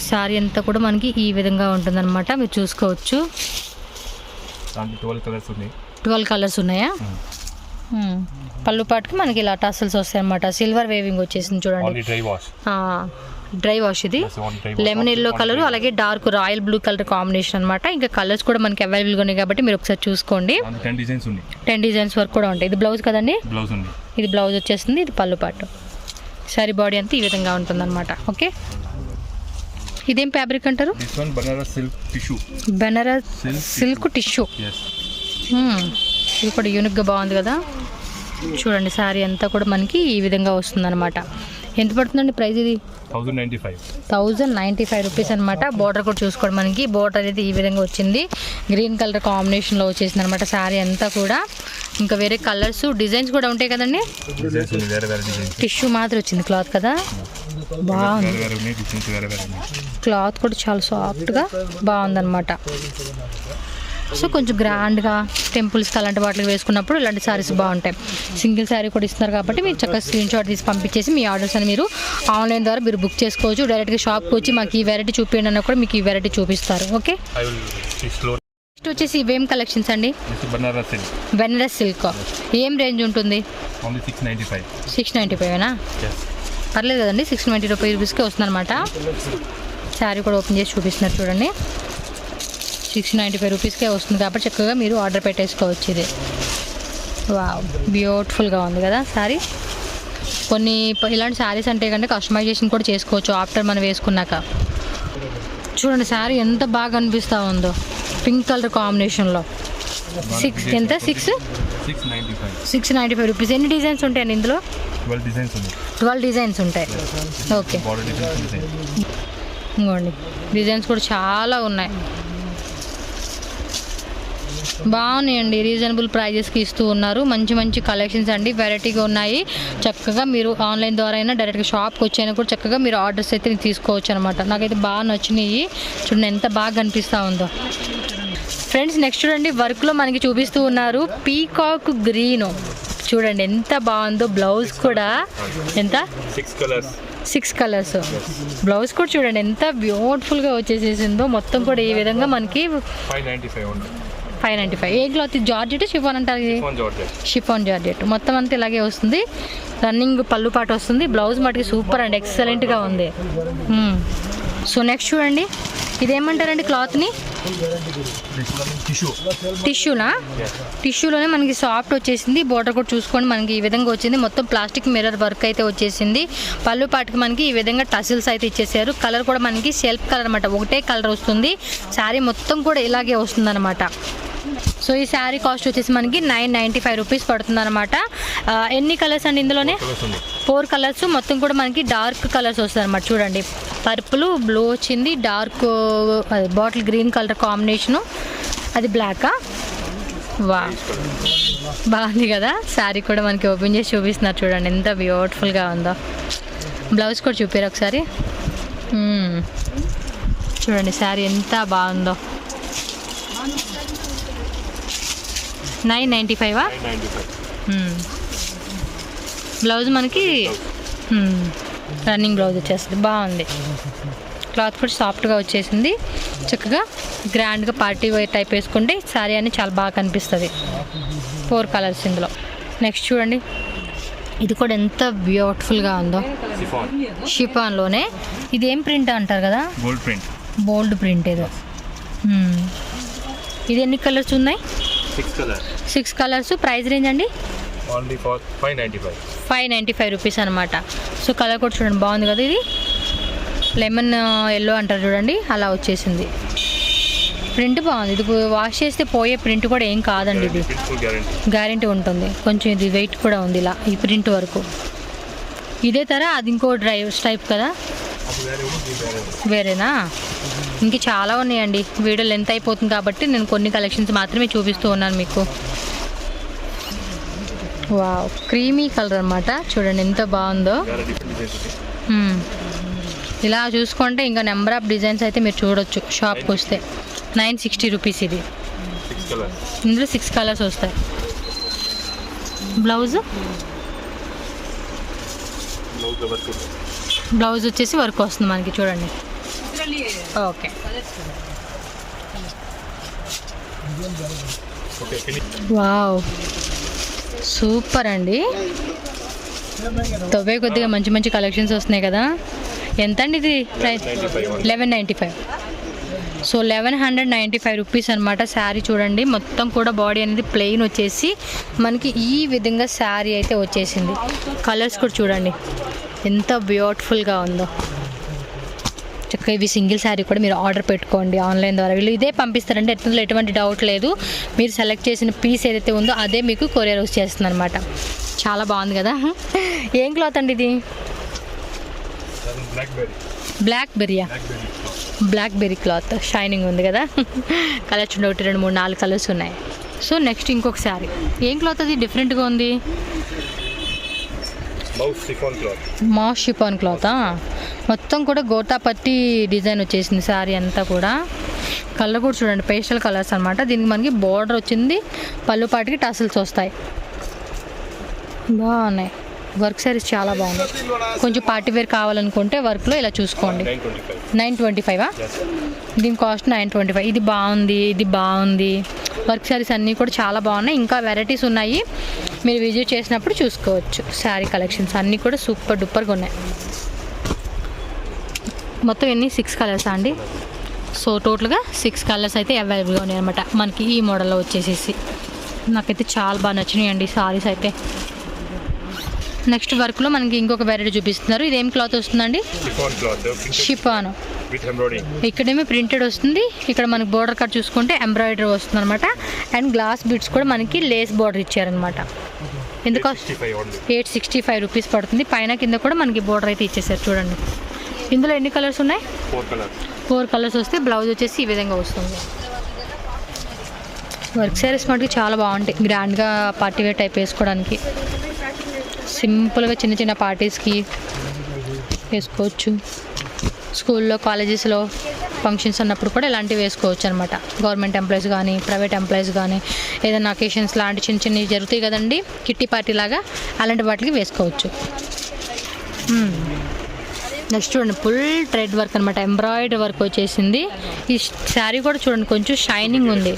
Speaker 1: శారీ అంతా కూడా మనకి ఈ విధంగా ఉంటుందన్నమాట, మీరు చూసుకోవచ్చు. 12 కలర్స్ ఉన్నాయా? పళ్ళు పాటుకి మనకి ఇలా టసల్స్ వస్తాయి అన్నమాట. సిల్వర్ వేవింగ్ వచ్చేసింది చూడండి. Dry wash. ఇది లెమన్ ఎల్లో కలర్, అలాగే dark royal blue colour combination అనమాట. ఇంకా కలర్స్ కూడా మనకి అవైలబుల్గా ఉన్నాయి కాబట్టి మీరు ఒకసారి చూసుకోండి. 10 డిజైన్స్ వరకు కూడా ఉంటాయి. ఇది బ్లౌజ్ కదండి, ఇది బ్లౌజ్ వచ్చేస్తుంది, ఇది పళ్ళు పాటు. సారీ బాడీ అంతా ఈ విధంగా ఉంటుంది అనమాట. ఓకే, ఇదేం ఫ్యాబ్రిక్ అంటారు? Banaras silk tissue. ఇది కూడా యూనిక్గా బాగుంది కదా. చూడండి శారీ అంతా కూడా మనకి ఈ విధంగా వస్తుంది అనమాట. ఎంత పడుతుందండి ప్రైస్? ఇది 1095 రూపీస్ అనమాట. బోర్డర్ కూడా చూసుకోండి, మనకి బోర్డర్ అనేది ఈ విధంగా వచ్చింది, గ్రీన్ కలర్ కాంబినేషన్లో వచ్చేసింది అనమాట. శారీ అంతా కూడా ఇంకా వేరే కలర్స్ డిజైన్స్ కూడా ఉంటాయి కదండి.
Speaker 2: డిజైన్స్ ఉన్నాయి, వేరే వేరే డిజైన్స్.
Speaker 1: టిష్యూ మాత్రం వచ్చింది క్లాత్ కదా, బాగుంది.
Speaker 2: వేరే వేరే ఉన్నాయి, డిజైన్స్ వేరే వేరే ఉన్నాయి.
Speaker 1: క్లాత్ కూడా చాలా సాఫ్ట్గా బాగుందన్నమాట. సో కొంచెం గ్రాండ్గా టెంపుల్స్కి అలాంటి వాటికి వేసుకున్నప్పుడు ఇలాంటి శారీస్ బాగుంటాయి. సింగిల్ శారీ కూడా ఇస్తున్నారు కాబట్టి మీరు చక్కగా స్క్రీన్ షాట్ తీసి పంపించేసి మీ ఆర్డర్స్ అని మీరు ఆన్లైన్ ద్వారా మీరు బుక్ చేసుకోవచ్చు. డైరెక్ట్గా షాప్కి వచ్చి మాకు ఈ వెరైటీ చూపించండి అన్న కూడా మీకు ఈ వెరైటీ చూపిస్తారు. Okay,
Speaker 2: I will see slow.
Speaker 1: Next వచ్చేసి ఇవేం కలెక్షన్స్ అండి?
Speaker 2: This is Banaras silk.
Speaker 1: Banaras silk ఏం రేంజ్ ఉంటుంది?
Speaker 2: Only 695.
Speaker 1: 695
Speaker 2: Yes.
Speaker 1: పర్లేదు కదండి, 690 రూపీస్కి వస్తుంది అనమాట. శారీ కూడా ఓపెన్ చేసి చూపిస్తున్నారు చూడండి. 695 రూపీస్కే వస్తుంది కాబట్టి చక్కగా మీరు ఆర్డర్ పెట్టేసుకోవచ్చు. ఇది వావ్, బ్యూటిఫుల్గా ఉంది కదా శారీ. కొన్ని ఇలాంటి శారీస్ అంటే కంటే కస్టమైజేషన్ కూడా చేసుకోవచ్చు ఆఫ్టర్ మనం వేసుకున్నాక. చూడండి శారీ ఎంత బాగా అనిపిస్తూ ఉందో పింక్ కలర్ కాంబినేషన్లో. ఎంత? 695 రూపీస్. ఎన్ని డిజైన్స్ ఉంటాయండి ఇందులో?
Speaker 2: 12 డిజైన్స్ ఉన్నాయి.
Speaker 1: 12 డిజైన్స్ ఉంటాయి. Okay,
Speaker 2: border designs.
Speaker 1: ఇంకోండి డిజైన్స్ కూడా చాలా ఉన్నాయి, బాగున్నాయండి. రీజనబుల్ ప్రైజెస్కి ఇస్తూ ఉన్నారు. మంచి మంచి కలెక్షన్స్ అండి, వెరైటీగా ఉన్నాయి. చక్కగా మీరు ఆన్లైన్ ద్వారా అయినా డైరెక్ట్గా షాప్కి వచ్చైనా కూడా చక్కగా మీరు ఆర్డర్స్ అయితే తీసుకోవచ్చు అనమాట. నాకైతే బాగా నచ్చినాయి. చూడండి ఎంత బాగా కనిపిస్తూ ఉందో. ఫ్రెండ్స్ నెక్స్ట్ చూడండి, వర్క్లో మనకి చూపిస్తూ ఉన్నారు పీకాక్ గ్రీన్. చూడండి ఎంత బాగుందో. బ్లౌజ్ కూడా ఎంత? 6 కలర్స్. బ్లౌజ్ కూడా చూడండి ఎంత బ్యూటిఫుల్గా వచ్చేసేసిందో. మొత్తం కూడా ఈ విధంగా మనకి 595. ఏ క్లాత్? జార్జెట్, షిఫాన్ అంటారు. ఇది షిఫాన్ జార్జెట్. మొత్తం అంతా ఇలాగే వస్తుంది. రన్నింగ్ పళ్ళు పాటు వస్తుంది. బ్లౌజ్ మటుకి సూపర్ అండి, ఎక్సలెంట్గా ఉంది. సో నెక్స్ట్ చూడండి, ఇదేమంటారండి క్లాత్ని? టిష్యూనా? టిష్యూలోనే మనకి సాఫ్ట్ వచ్చేసింది. బోర్డర్ కూడా చూసుకోండి మనకి ఈ విధంగా వచ్చింది. మొత్తం ప్లాస్టిక్ మిర్రర్ వర్క్ అయితే వచ్చేసింది. పళ్ళు పాటికి మనకి ఈ విధంగా టసిల్స్ అయితే ఇచ్చేసారు. కలర్ కూడా మనకి సెల్ఫ్ కలర్ అనమాట, ఒకటే కలర్ వస్తుంది. శారీ మొత్తం కూడా ఇలాగే వస్తుంది అనమాట. సో ఈ శారీ కాస్ట్ వచ్చేసి మనకి 995 రూపీస్ పడుతుంది అనమాట. ఎన్ని కలర్స్ అండి ఇందులోనే? 4 కలర్స్. మొత్తం కూడా మనకి డార్క్ కలర్స్ వస్తుంది అనమాట. చూడండి పర్పుల్, బ్లూ వచ్చింది, dark bottle green colour combination, అది బ్లాకా. వా, బాగుంది కదా. శారీ కూడా మనకి ఓపెన్ చేసి చూపిస్తున్నారు చూడండి ఎంత బ్యూటిఫుల్గా ఉందో. బ్లౌజ్ కూడా చూపారు ఒకసారి. చూడండి శారీ ఎంత బాగుందో. 995. బ్లౌజ్ మనకి రన్నింగ్ బ్లౌజ్ వచ్చేస్తుంది. బాగుంది. క్లాత్ కూడా సాఫ్ట్గా వచ్చేసింది. చక్కగా గ్రాండ్గా పార్టీ వేర్ టైప్ వేసుకుంటే శారీ అని చాలా బాగా కనిపిస్తుంది. 4 కలర్స్ ఇందులో. నెక్స్ట్ చూడండి, ఇది కూడా ఎంత బ్యూటిఫుల్గా ఉందో. షిఫాన్లోనే. ఇది ఏం ప్రింట్ అంటారు కదా? బోల్డ్ ప్రింట్ ఏదో. ఇది ఎన్ని కలర్స్ ఉన్నాయి? 6 కలర్స్. ప్రైస్ రేంజ్ అండి? 595 రూపీస్ అనమాట. సో కలర్ కూడా చూడండి బాగుంది కదా. ఇది లెమన్ ఎల్లో అంటారు చూడండి, అలా వచ్చేసింది. ప్రింట్ బాగుంది. ఇది వాష్ చేస్తే పోయే ప్రింట్ కూడా ఏం కాదండి. ఇది గ్యారెంటీ ఉంటుంది. కొంచెం ఇది వెయిట్ కూడా ఉంది ఇలా ఈ ప్రింట్ వరకు. ఇదే తర అది ఇంకో టైప్ కదా, వేరేనా? ఇంక చాలా ఉన్నాయండి. వీడియో లెంత్ అయిపోతుంది కాబట్టి నేను కొన్ని కలెక్షన్స్ మాత్రమే చూపిస్తూ ఉన్నాను మీకు. వావ్, క్రీమీ కలర్ అనమాట. చూడండి ఎంత బాగుందో. ఇలా చూసుకుంటే ఇంకా నెంబర్ ఆఫ్ డిజైన్స్ అయితే మీరు చూడొచ్చు షాప్కి వస్తే. 960 రూపీస్ ఇది. ఇందులో 6 కలర్స్ వస్తాయి. బ్లౌజ్ వచ్చేసి వర్క్ వస్తుంది మనకి చూడండి. ఓకే, వావ్ సూపర్ అండి. తొవ్వే కొద్దిగా మంచి మంచి కలెక్షన్స్ వస్తున్నాయి కదా. ఎంత అండి ఇది ప్రైస్? 1195. సో 1195 రూపీస్ అనమాట. శారీ చూడండి మొత్తం కూడా బాడీ అనేది ప్లెయిన్ వచ్చేసి మనకి ఈ విధంగా శారీ అయితే వచ్చేసింది. కలర్స్ కూడా చూడండి ఎంత బ్యూటిఫుల్గా ఉందో. చక్కగా ఇవి సింగిల్ శారీ కూడా మీరు ఆర్డర్ పెట్టుకోండి ఆన్లైన్ ద్వారా. వీళ్ళు ఇదే పంపిస్తారంటే ఎటువంటి డౌట్ లేదు. మీరు సెలెక్ట్ చేసిన పీస్ ఏదైతే ఉందో అదే మీకు కొరియర్ వచ్చేస్తుంది అనమాట. చాలా బాగుంది కదా. ఏం క్లాత్ అండి ఇది? Blackberry cloth. షైనింగ్ ఉంది కదా. కలర్స్ 1 2 3 4 కలర్స్ ఉన్నాయి. సో నెక్స్ట్ ఇంకొక శారీ. ఏం క్లాత్ అది డిఫరెంట్గా ఉంది? మాస్ షిఫాన్ క్లాతా. మొత్తం కూడా గోటాపట్టి డిజైన్ వచ్చేసింది శారీ అంతా కూడా. కలర్ కూడా చూడండి, పేస్టల్ కలర్స్ అనమాట. దీనికి మనకి బార్డర్ వచ్చింది, పళ్ళు పాటికి టసల్స్ వస్తాయి. బాగున్నాయి. వర్క్ శారీస్ చాలా బాగున్నాయి. కొంచెం పార్టీ వేర్ కావాలనుకుంటే వర్క్లో ఇలా చూసుకోండి. 925. దీని కాస్ట్ 925. ఇది బాగుంది, ఇది బాగుంది. వర్క్ శారీస్ అన్నీ కూడా చాలా బాగున్నాయి. ఇంకా వెరైటీస్ ఉన్నాయి, మీరు విజిట్ చేసినప్పుడు చూసుకోవచ్చు. శారీ కలెక్షన్స్ అన్నీ కూడా సూపర్ డూపర్గా ఉన్నాయి. మొత్తం ఎన్ని 6 కలర్స్ అండి. సో టోటల్గా 6 కలర్స్ అయితే అవైలబుల్గా ఉన్నాయి అనమాట మనకి ఈ మోడల్లో వచ్చేసేసి. నాకైతే చాలా బాగా నచ్చినాయండి సారీస్ అయితే. నెక్స్ట్ వర్క్లో మనకి ఇంకొక వెరైటీ చూపిస్తున్నారు. ఇదేం క్లాత్ వస్తుందండి? షిఫాన్. ఇక్కడేమో ప్రింటెడ్ వస్తుంది, ఇక్కడ మనకి బోర్డర్ కట్ చూసుకుంటే ఎంబ్రాయిడరీ వస్తుంది అనమాట. అండ్ గ్లాస్ బిట్స్ కూడా మనకి లేస్ బోర్డర్ ఇచ్చారనమాట. ఎందుకు 865 రూపీస్ పడుతుంది. పైన కింద కూడా మనకి బోర్డర్ అయితే ఇచ్చేసారు చూడండి. ఇందులో ఎన్ని కలర్స్ ఉన్నాయి? 4 కలర్స్ వస్తే బ్లౌజ్ వచ్చేసి ఈ విధంగా వస్తుంది. వర్క్ శారీస్ మనకి చాలా బాగుంటాయి, గ్రాండ్గా పార్టీ వేర్ టైప్ వేసుకోవడానికి. సింపుల్గా చిన్న చిన్న పార్టీస్కి వేసుకోవచ్చు. స్కూల్లో కాలేజెస్లో ఫంక్షన్స్ అన్నప్పుడు కూడా ఇలాంటివి వేసుకోవచ్చు అనమాట. గవర్నమెంట్ ఎంప్లాయీస్ కానీ ప్రైవేట్ ఎంప్లాయీస్ కానీ ఏదైనా అకేషన్స్ లాంటి చిన్న చిన్నవి జరుగుతాయి కదండి, కిట్టి పార్టీ లాగా, అలాంటి వాటికి వేసుకోవచ్చు. నెక్స్ట్ చూడండి, ఫుల్ థ్రెడ్ వర్క్ అనమాట, ఎంబ్రాయిడరీ వర్క్ వచ్చేసింది. ఈ శారీ కూడా చూడండి కొంచెం షైనింగ్ ఉంది,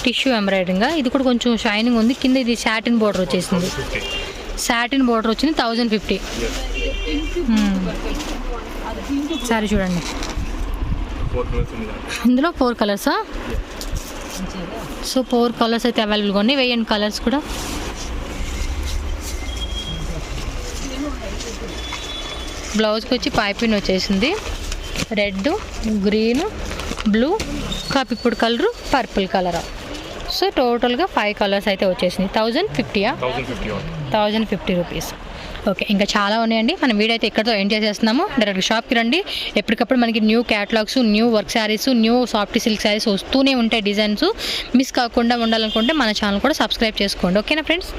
Speaker 1: టిష్యూ ఎంబ్రాయిడరింగ్. ఇది కూడా కొంచెం షైనింగ్ ఉంది. కింద ఇది సాటిన్ బోర్డర్ వచ్చేసింది. సాటిన్ బోర్డర్ వచ్చింది 1050. శారీ చూడండి, ఇందులో 4 కలర్సా? సో 4 కలర్స్ అయితే అవైలబుల్గా ఉన్నాయి. వేయండి కలర్స్ కూడా. బ్లౌజ్కి వచ్చి పైపింగ్ వచ్చేసింది. రెడ్, గ్రీన్, బ్లూ, కాపీపూడ్ కలరు, పర్పుల్ కలర్. సో టోటల్గా 5 కలర్స్ అయితే వచ్చేసింది. 1050 రూపీస్. ఓకే, ఇంకా చాలా ఉన్నాయండి. మనం వీడియో అయితే ఇక్కడతో ఎండ్ చేసేస్తున్నాము. డైరెక్ట్ షాప్కి రండి. ఎప్పటికప్పుడు మనకి new catalogues, new work saris, new soft silk saris వస్తూనే ఉంటాయి. డిజైన్స్ మిస్ కాకుండా ఉండాలనుకుంటే మన ఛానల్ కూడా సబ్స్క్రైబ్ చేసుకోండి. ఓకేనా ఫ్రెండ్స్?